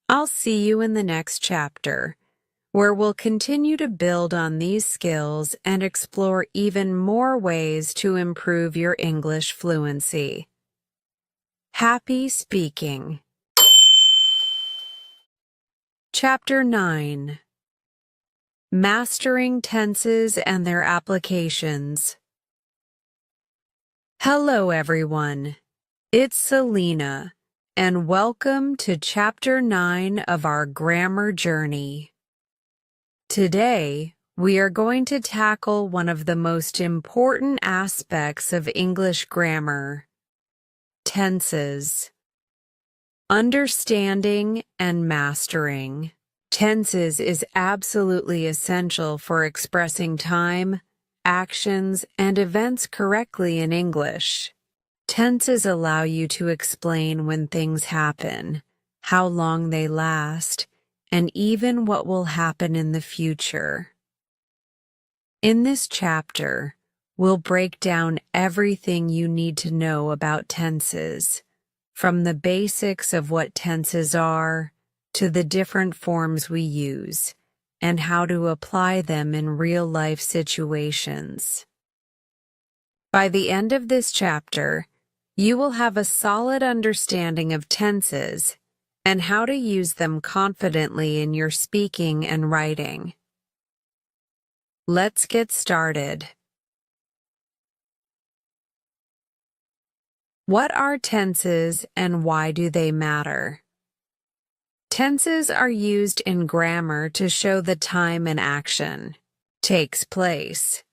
I'll see you in the next chapter, where we'll continue to build on these skills and explore even more ways to improve your English fluency. Happy speaking. Chapter 9. Mastering tenses and their applications. Hello, everyone. It's Selena, and welcome to Chapter 9 of our grammar journey. Today, we are going to tackle one of the most important aspects of English grammar: tenses. Understanding and mastering tenses is absolutely essential for expressing time, actions, and events correctly in English. Tenses allow you to explain when things happen, how long they last, and even what will happen in the future. In this chapter, we'll break down everything you need to know about tenses, from the basics of what tenses are to the different forms we use, and how to apply them in real-life situations. By the end of this chapter, you will have a solid understanding of tenses and how to use them confidently in your speaking and writing. Let's get started. What are tenses and why do they matter? Tenses are used in grammar to show the time an action takes place.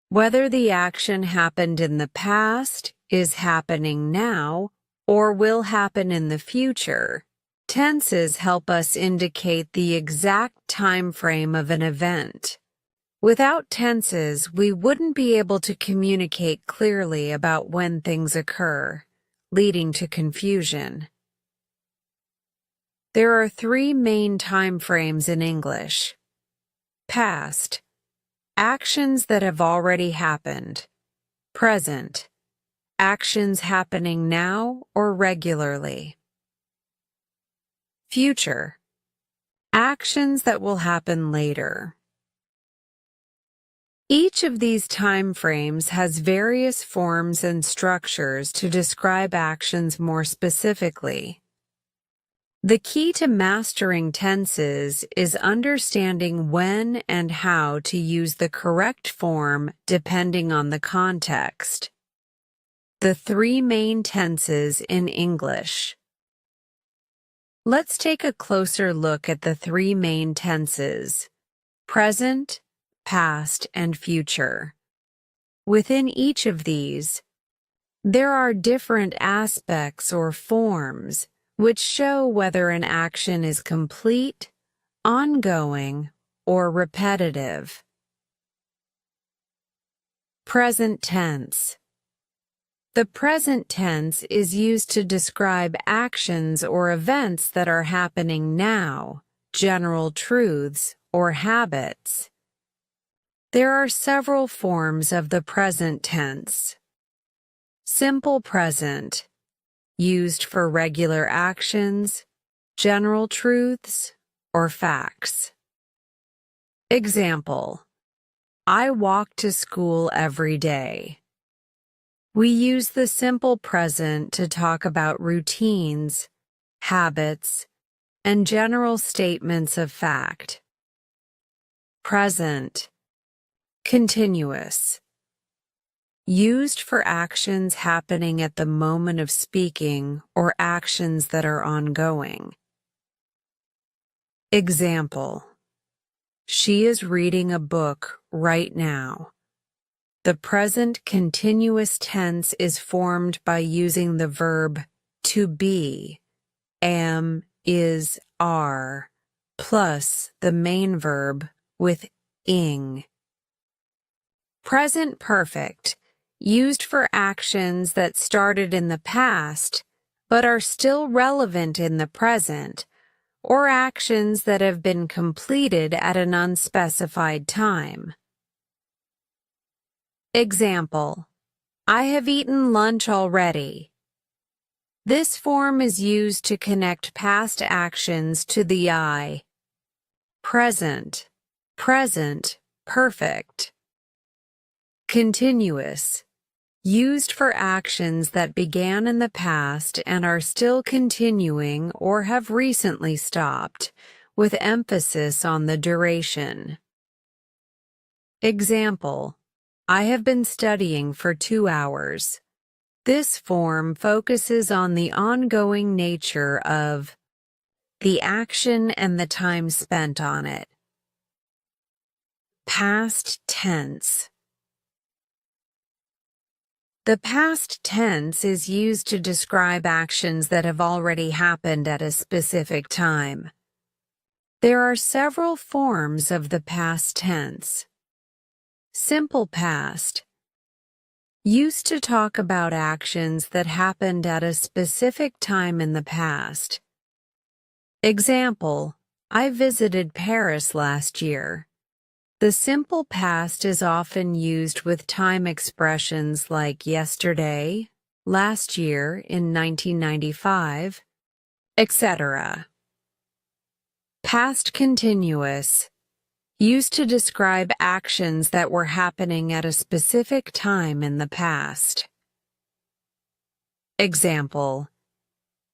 Whether the action happened in the past, is happening now, or will happen in the future, tenses help us indicate the exact time frame of an event. Without tenses, we wouldn't be able to communicate clearly about when things occur, leading to confusion. There are three main time frames in English. Past, actions that have already happened. Present, actions happening now or regularly. Future, actions that will happen later. Each of these time frames has various forms and structures to describe actions more specifically. The key to mastering tenses is understanding when and how to use the correct form depending on the context. The three main tenses in English. Let's take a closer look at the three main tenses: present, past, and future. Within each of these, there are different aspects or forms which show whether an action is complete, ongoing, or repetitive. Present tense. The present tense is used to describe actions or events that are happening now, general truths, or habits. There are several forms of the present tense. Simple present, used for regular actions, general truths, or facts. Example: I walk to school every day. We use the simple present to talk about routines, habits, and general statements of fact. Present, continuous, used for actions happening at the moment of speaking or actions that are ongoing. Example: she is reading a book right now. The present continuous tense is formed by using the verb to be, am, is, are, plus the main verb with ing. Present perfect, used for actions that started in the past but are still relevant in the present, or actions that have been completed at an unspecified time. Example: I have eaten lunch already. This form is used to connect past actions to the I. Present, present, perfect. Continuous, used for actions that began in the past and are still continuing or have recently stopped, with emphasis on the duration. Example: I have been studying for 2 hours. This form focuses on the ongoing nature of the action and the time spent on it. Past tense. The past tense is used to describe actions that have already happened at a specific time. There are several forms of the past tense. Simple past, used to talk about actions that happened at a specific time in the past. Example: I visited Paris last year. The simple past is often used with time expressions like yesterday, last year in 1995, etc. Past continuous, used to describe actions that were happening at a specific time in the past. Example: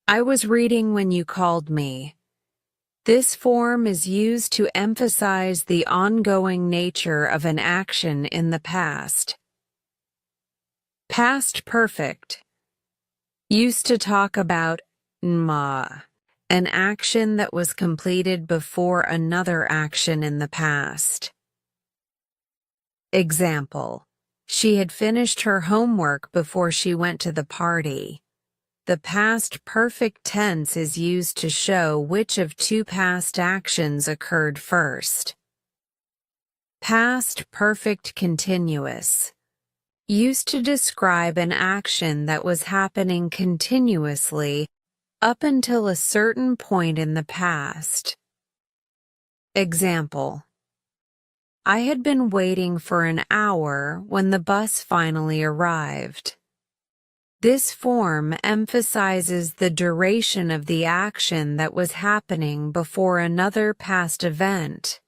I was reading when you called me. This form is used to emphasize the ongoing nature of an action in the past. Past perfect, used to talk about an action that was completed before another action in the past. Example: she had finished her homework before she went to the party. The past perfect tense is used to show which of two past actions occurred first. Past perfect continuous, used to describe an action that was happening continuously up until a certain point in the past. Example: I had been waiting for an hour when the bus finally arrived. This form emphasizes the duration of the action that was happening before another past event.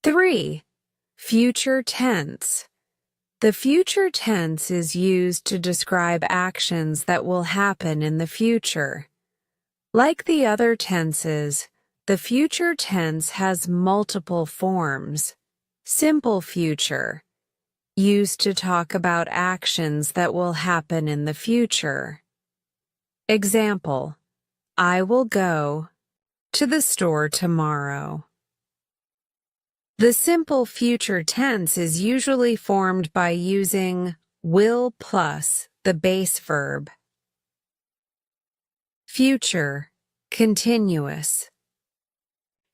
3. Future tense. The future tense is used to describe actions that will happen in the future. Like the other tenses, the future tense has multiple forms. Simple future, used to talk about actions that will happen in the future. Example: I will go to the store tomorrow. The simple future tense is usually formed by using will plus the base verb. Future, continuous.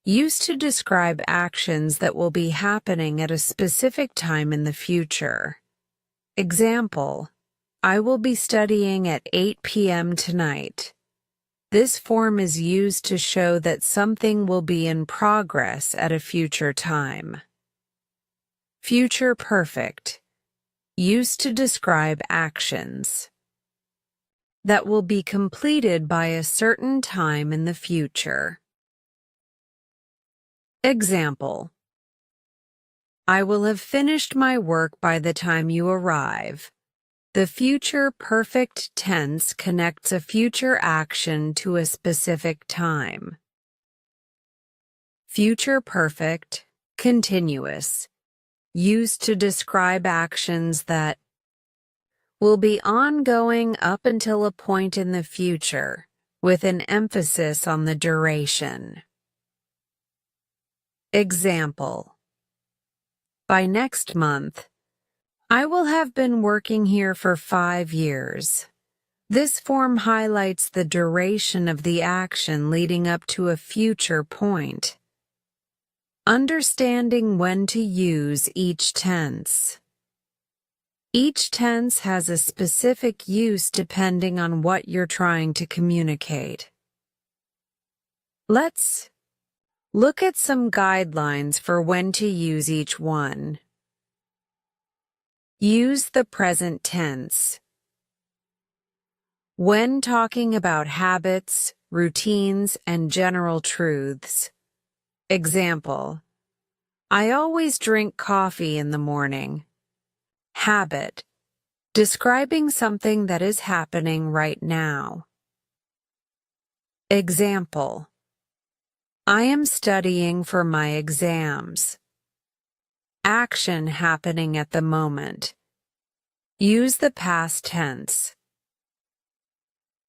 Used to describe actions that will be happening at a specific time in the future. Example, I will be studying at 8 p.m. tonight. This form is used to show that something will be in progress at a future time. Future perfect. Used to describe actions that will be completed by a certain time in the future. Example, I will have finished my work by the time you arrive. The future perfect tense connects a future action to a specific time. Future perfect, continuous, used to describe actions that will be ongoing up until a point in the future, with an emphasis on the duration. Example, by next month, I will have been working here for 5 years. This form highlights the duration of the action leading up to a future point. Understanding when to use each tense. Each tense has a specific use depending on what you're trying to communicate. Let's look at some guidelines for when to use each one. Use the present tense. When talking about habits, routines, and general truths. Example, I always drink coffee in the morning. Habit, describing something that is happening right now. Example, I am studying for my exams. Action happening at the moment. Use the past tense.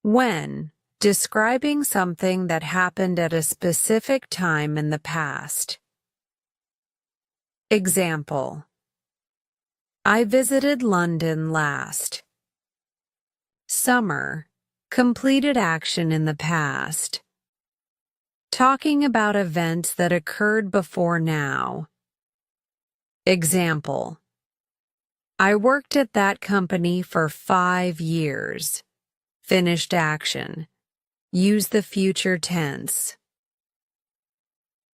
When, describing something that happened at a specific time in the past. Example, I visited London last. Summer, completed action in the past. Talking about events that occurred before now. Example, I worked at that company for 5 years. Finished action. Use the future tense.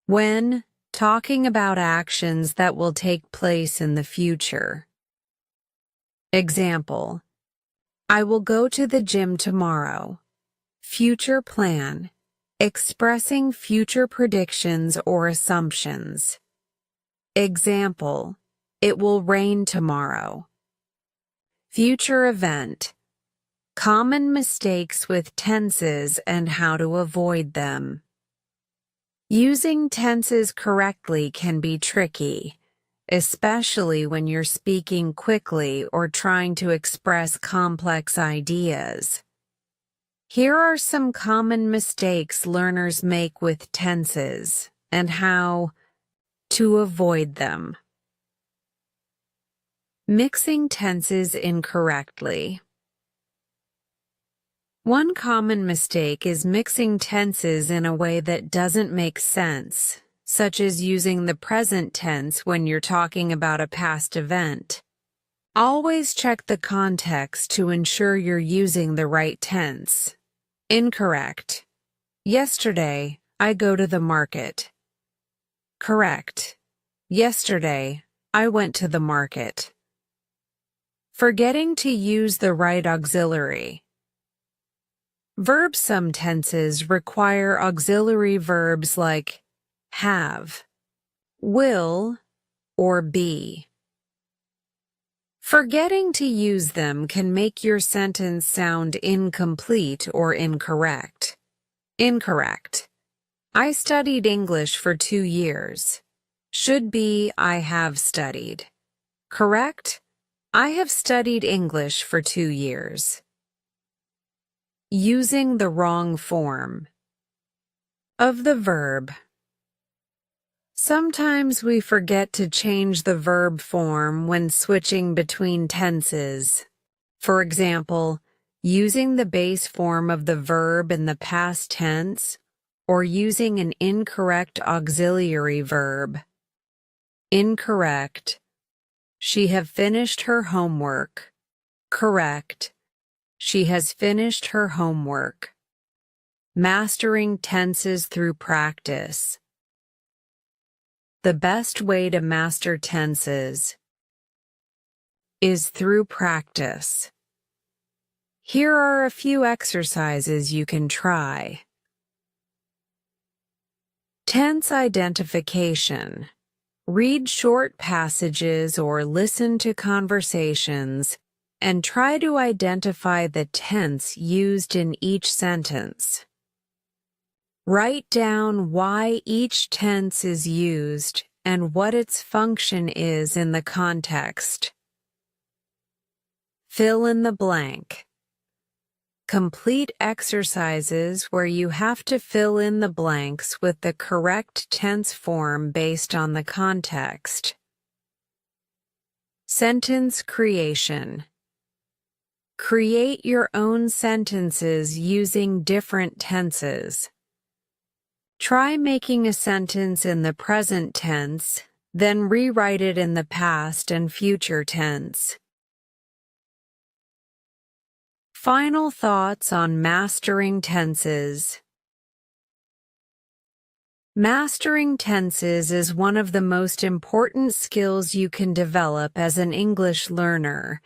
When, talking about actions that will take place in the future. Example, I will go to the gym tomorrow. Future plan, expressing future predictions or assumptions. Example, it will rain tomorrow. Future event, common mistakes with tenses and how to avoid them. Using tenses correctly can be tricky, especially when you're speaking quickly or trying to express complex ideas. Here are some common mistakes learners make with tenses and how to avoid them. Mixing tenses incorrectly. One common mistake is mixing tenses in a way that doesn't make sense, such as using the present tense when you're talking about a past event. Always check the context to ensure you're using the right tense. Incorrect. Yesterday, I go to the market. Correct. Yesterday, I went to the market. Forgetting to use the right auxiliary. Verb-sum tenses require auxiliary verbs like have, will, or be. Forgetting to use them can make your sentence sound incomplete or incorrect. Incorrect. I studied English for 2 years. Should be I have studied. Correct? I have studied English for 2 years. Using the wrong form of the verb. Sometimes we forget to change the verb form when switching between tenses. For example, using the base form of the verb in the past tense or using an incorrect auxiliary verb. Incorrect. She have finished her homework. Correct. She has finished her homework. Mastering tenses through practice. The best way to master tenses is through practice. Here are a few exercises you can try. Tense identification. Read short passages or listen to conversations and try to identify the tense used in each sentence. Write down why each tense is used and what its function is in the context. Fill in the blank. Complete exercises where you have to fill in the blanks with the correct tense form based on the context. Sentence creation. Create your own sentences using different tenses. Try making a sentence in the present tense, then rewrite it in the past and future tense. Final thoughts on mastering tenses. Mastering tenses is one of the most important skills you can develop as an English learner.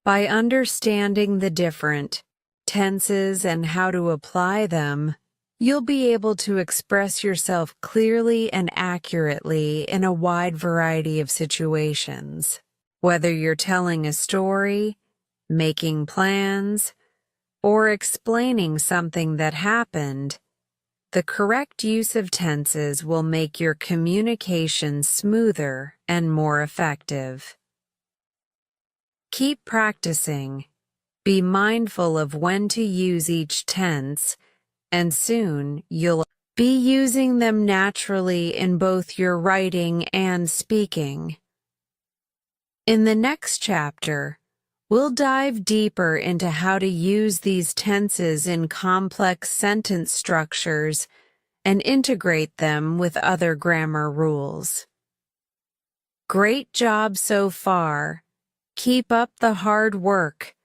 By understanding the different tenses and how to apply them, you'll be able to express yourself clearly and accurately in a wide variety of situations. Whether you're telling a story, making plans, or explaining something that happened, the correct use of tenses will make your communication smoother and more effective. Keep practicing. Be mindful of when to use each tense, and soon you'll be using them naturally in both your writing and speaking. In the next chapter, we'll dive deeper into how to use these tenses in complex sentence structures and integrate them with other grammar rules. Great job so far. Keep up the hard work,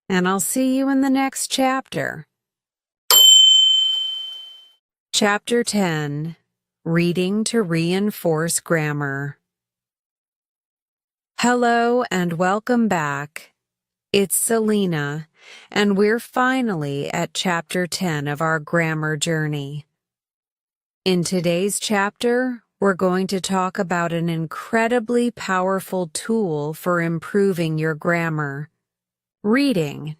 and I'll see you in the next chapter. Chapter 10. Reading to Reinforce Grammar. Hello and welcome back. It's Selena, and we're finally at Chapter 10 of our grammar journey. In today's chapter, we're going to talk about an incredibly powerful tool for improving your grammar: reading.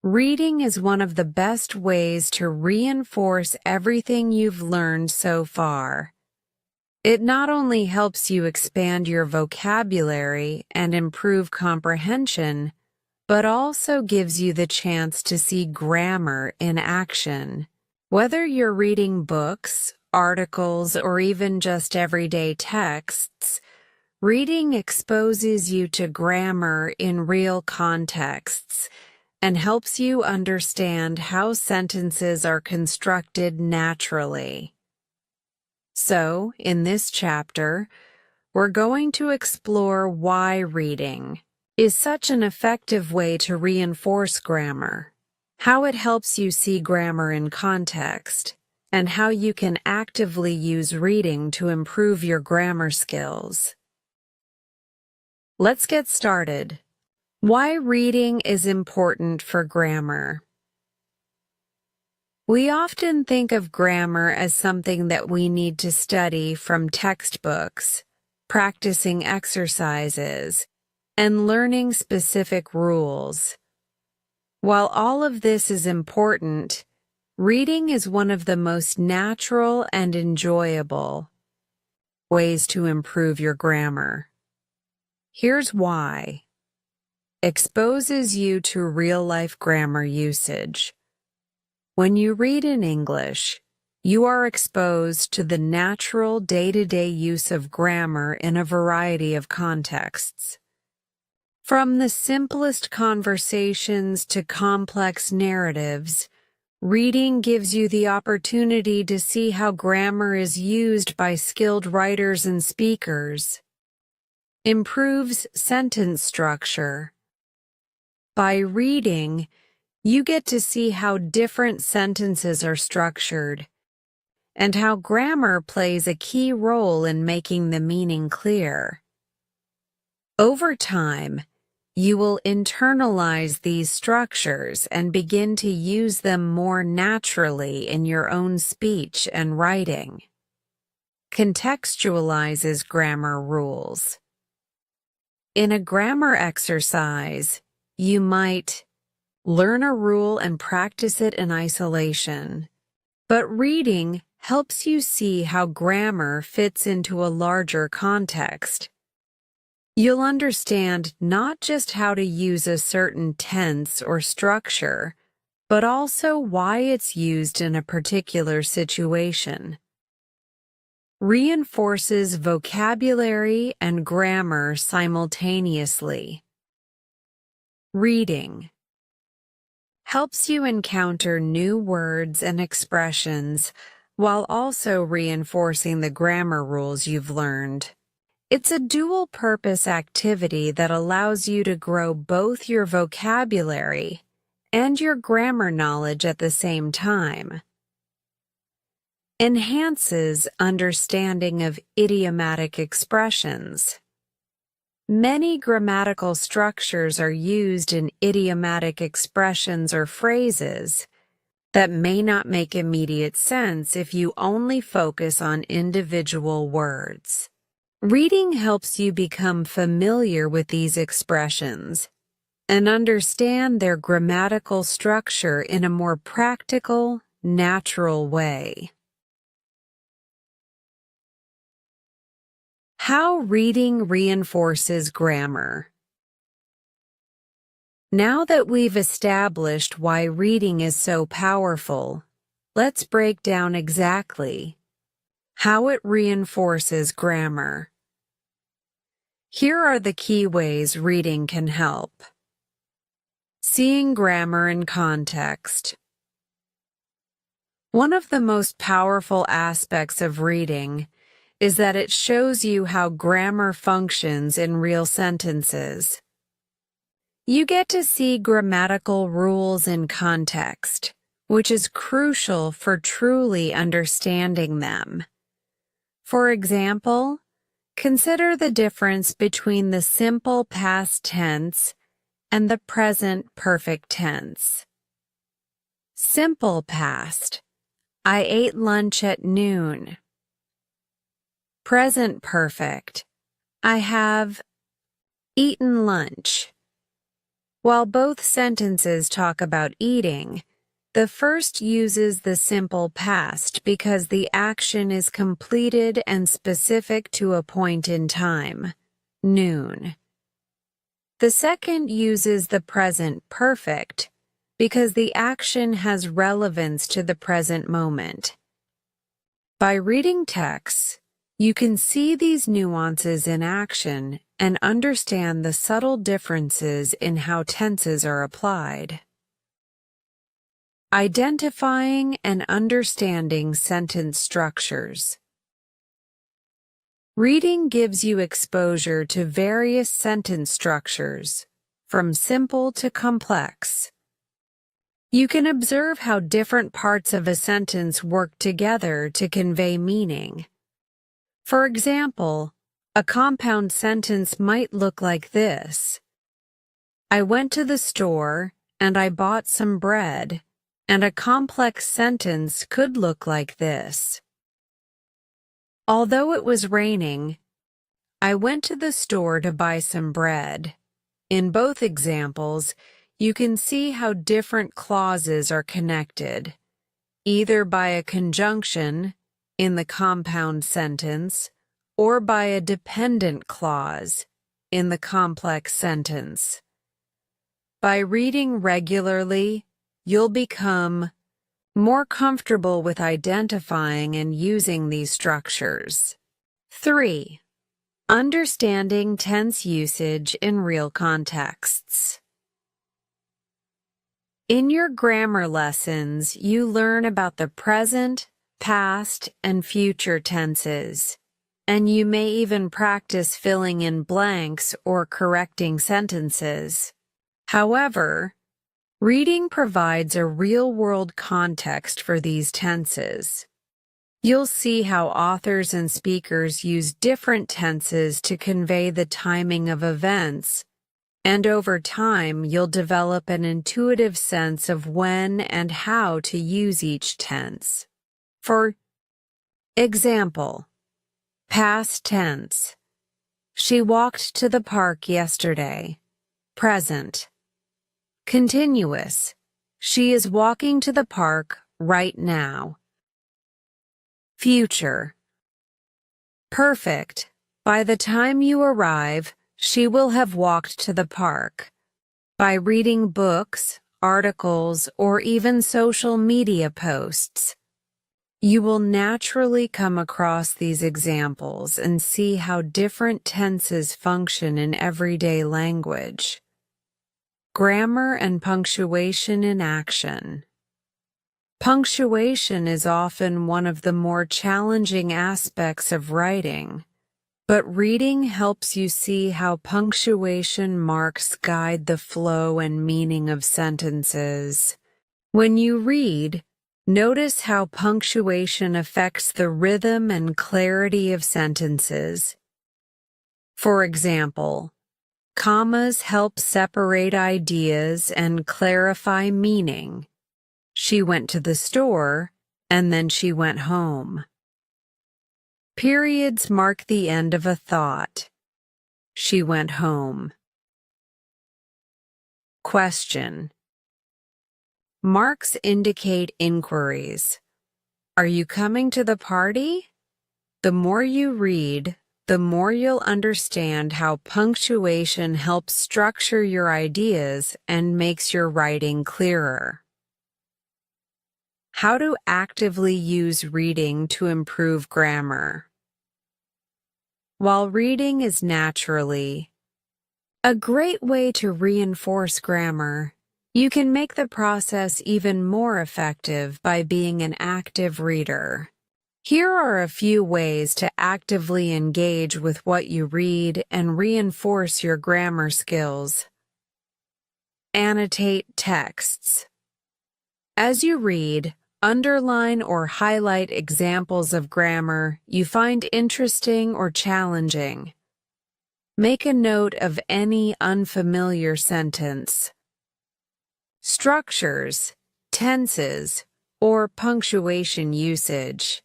Reading is one of the best ways to reinforce everything you've learned so far. It not only helps you expand your vocabulary and improve comprehension, but also gives you the chance to see grammar in action. Whether you're reading books, articles, or even just everyday texts, reading exposes you to grammar in real contexts and helps you understand how sentences are constructed naturally. So, in this chapter, we're going to explore why reading is such an effective way to reinforce grammar, how it helps you see grammar in context, and how you can actively use reading to improve your grammar skills. Let's get started. Why reading is important for grammar. We often think of grammar as something that we need to study from textbooks, practicing exercises, and learning specific rules. While all of this is important, reading is one of the most natural and enjoyable ways to improve your grammar. Here's why. Exposes you to real-life grammar usage. When you read in English, you are exposed to the natural day-to-day use of grammar in a variety of contexts. From the simplest conversations to complex narratives, Reading gives you the opportunity to see how grammar is used by skilled writers and speakers. Improves sentence structure. By reading, you get to see how different sentences are structured and how grammar plays a key role in making the meaning clear. Over time, you will internalize these structures and begin to use them more naturally in your own speech and writing. Contextualizes grammar rules. In a grammar exercise, you might learn a rule and practice it in isolation, but reading helps you see how grammar fits into a larger context. You'll understand not just how to use a certain tense or structure, but also why it's used in a particular situation. Reinforces vocabulary and grammar simultaneously. Reading helps you encounter new words and expressions while also reinforcing the grammar rules you've learned. It's a dual-purpose activity that allows you to grow both your vocabulary and your grammar knowledge at the same time. Enhances understanding of idiomatic expressions. Many grammatical structures are used in idiomatic expressions or phrases that may not make immediate sense if you only focus on individual words. Reading helps you become familiar with these expressions and understand their grammatical structure in a more practical, natural way. How reading reinforces grammar. Now that we've established why reading is so powerful, let's break down exactly how it reinforces grammar. Here are the key ways reading can help. Seeing grammar in context. One of the most powerful aspects of reading is that it shows you how grammar functions in real sentences. You get to see grammatical rules in context, which is crucial for truly understanding them. For example, consider the difference between the simple past tense and the present perfect tense. Simple past: I ate lunch at noon. Present perfect: I have eaten lunch. While both sentences talk about eating, the first uses the simple past because the action is completed and specific to a point in time, noon. The second uses the present perfect because the action has relevance to the present moment. By reading texts, you can see these nuances in action and understand the subtle differences in how tenses are applied. Identifying and understanding sentence structures. Reading gives you exposure to various sentence structures, from simple to complex. You can observe how different parts of a sentence work together to convey meaning. For example, a compound sentence might look like this: I went to the store and I bought some bread. And a complex sentence could look like this: although it was raining, I went to the store to buy some bread. In both examples, you can see how different clauses are connected, either by a conjunction in the compound sentence or by a dependent clause in the complex sentence. By reading regularly, you'll become more comfortable with identifying and using these structures. 3. Understanding tense usage in real contexts. In your grammar lessons, you learn about the present, past, and future tenses, and you may even practice filling in blanks or correcting sentences. However, reading provides a real-world context for these tenses. You'll see how authors and speakers use different tenses to convey the timing of events, and over time you'll develop an intuitive sense of when and how to use each tense. For example, past tense. She walked to the park yesterday. Present. Continuous. She is walking to the park right now. Future. Perfect. By the time you arrive, she will have walked to the park. By reading books, articles, or even social media posts, you will naturally come across these examples and see how different tenses function in everyday language. Grammar and punctuation in action. Punctuation is often one of the more challenging aspects of writing, but reading helps you see how punctuation marks guide the flow and meaning of sentences. When you read, notice how punctuation affects the rhythm and clarity of sentences. For example, commas help separate ideas and clarify meaning. She went to the store, and then she went home. Periods mark the end of a thought. She went home. Question. Marks indicate inquiries. Are you coming to the party? The more you read, the more you'll understand how punctuation helps structure your ideas and makes your writing clearer. How to actively use reading to improve grammar. While reading is naturally a great way to reinforce grammar, you can make the process even more effective by being an active reader. Here are a few ways to actively engage with what you read and reinforce your grammar skills. Annotate texts. As you read, underline or highlight examples of grammar you find interesting or challenging. Make a note of any unfamiliar sentence. Structures, tenses, or punctuation usage.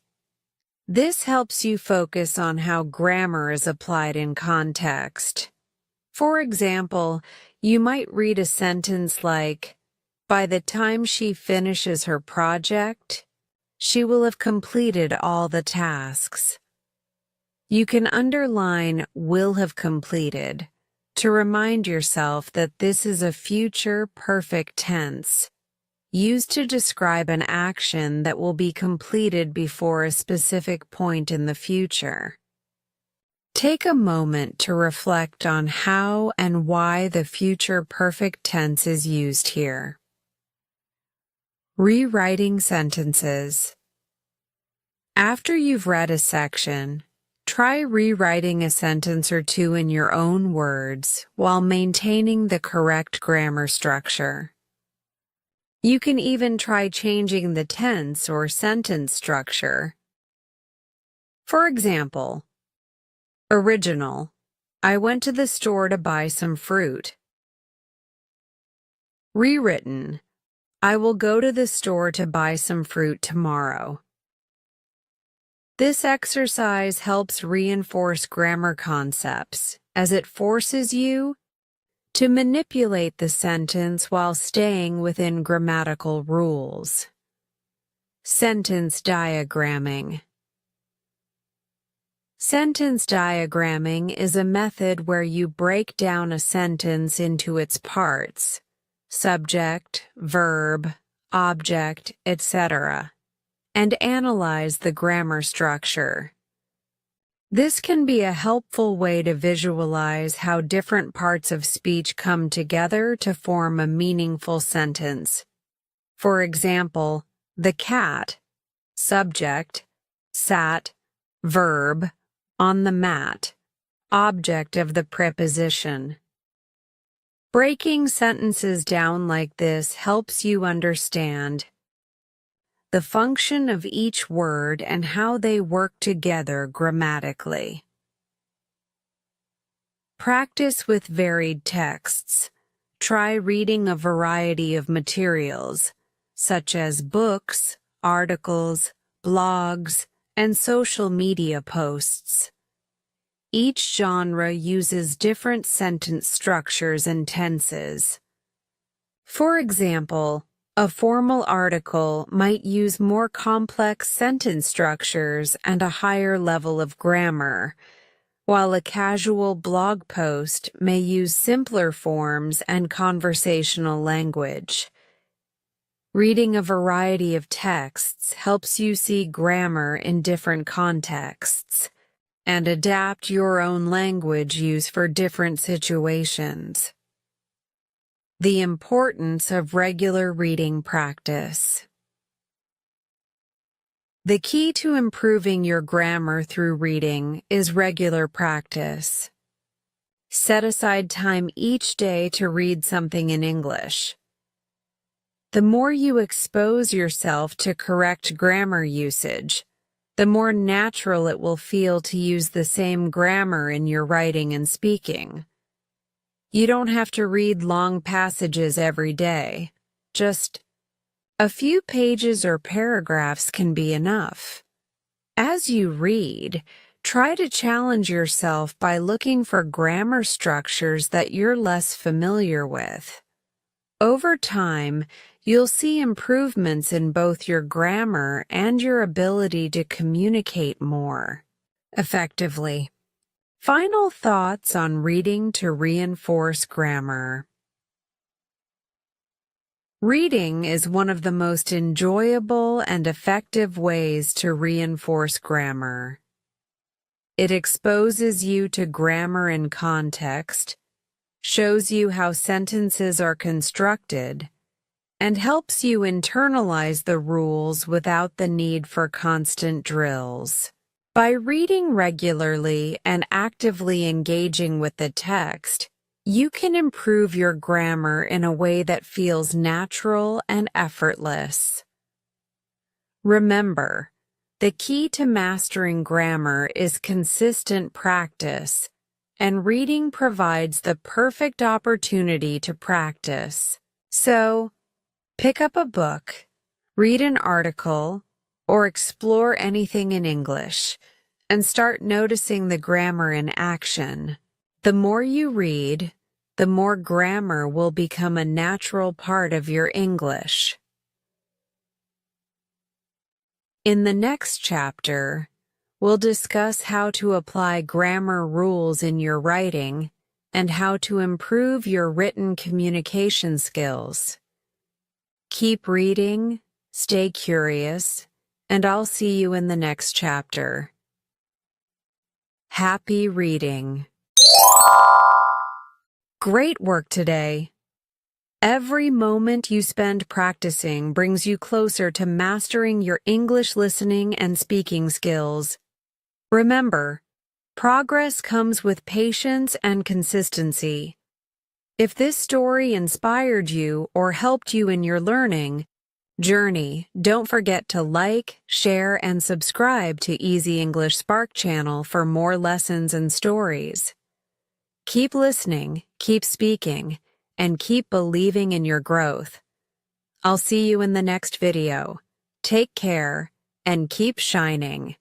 This helps you focus on how grammar is applied in context. For example, you might read a sentence like, "By the time she finishes her project, she will have completed all the tasks." You can underline "will have completed" to remind yourself that this is a future perfect tense, used to describe an action that will be completed before a specific point in the future. Take a moment to reflect on how and why the future perfect tense is used here. Rewriting sentences. After you've read a section, try rewriting a sentence or two in your own words while maintaining the correct grammar structure. You can even try changing the tense or sentence structure. For example, original, I went to the store to buy some fruit. Rewritten, I will go to the store to buy some fruit tomorrow. This exercise helps reinforce grammar concepts as it forces you to manipulate the sentence while staying within grammatical rules. Sentence diagramming. Sentence diagramming is a method where you break down a sentence into its parts, subject, verb, object, etc., and analyze the grammar structure. This can be a helpful way to visualize how different parts of speech come together to form a meaningful sentence, For example, the cat, subject, sat, verb, on the mat, object of the preposition. Breaking sentences down like this helps you understand the function of each word and how they work together grammatically. Practice with varied texts. Try reading a variety of materials, such as books, articles, blogs, and social media posts. Each genre uses different sentence structures and tenses. For example, a formal article might use more complex sentence structures and a higher level of grammar, while a casual blog post may use simpler forms and conversational language. Reading a variety of texts helps you see grammar in different contexts and adapt your own language use for different situations. The importance of regular reading practice. The key to improving your grammar through reading is regular practice. Set aside time each day to read something in English. The more you expose yourself to correct grammar usage, the more natural it will feel to use the same grammar in your writing and speaking. You don't have to read long passages every day. Just a few pages or paragraphs can be enough. As you read, try to challenge yourself by looking for grammar structures that you're less familiar with. Over time, you'll see improvements in both your grammar and your ability to communicate more effectively. Final thoughts on reading to reinforce grammar. Reading is one of the most enjoyable and effective ways to reinforce grammar. It exposes you to grammar in context, shows you how sentences are constructed, and helps you internalize the rules without the need for constant drills. By reading regularly and actively engaging with the text, you can improve your grammar in a way that feels natural and effortless. Remember, the key to mastering grammar is consistent practice, and reading provides the perfect opportunity to practice. So, pick up a book, read an article, or explore anything in English, and start noticing the grammar in action. The more you read, the more grammar will become a natural part of your English. In the next chapter, we'll discuss how to apply grammar rules in your writing and how to improve your written communication skills. Keep reading, stay curious, and I'll see you in the next chapter. Happy reading. Great work today. Every moment you spend practicing brings you closer to mastering your English listening and speaking skills. Remember, progress comes with patience and consistency. If this story inspired you or helped you in your learning journey, don't forget to like, share, and subscribe to Easy English Spark channel for more lessons and stories. Keep listening, keep speaking, and keep believing in your growth. I'll see you in the next video. Take care and keep shining.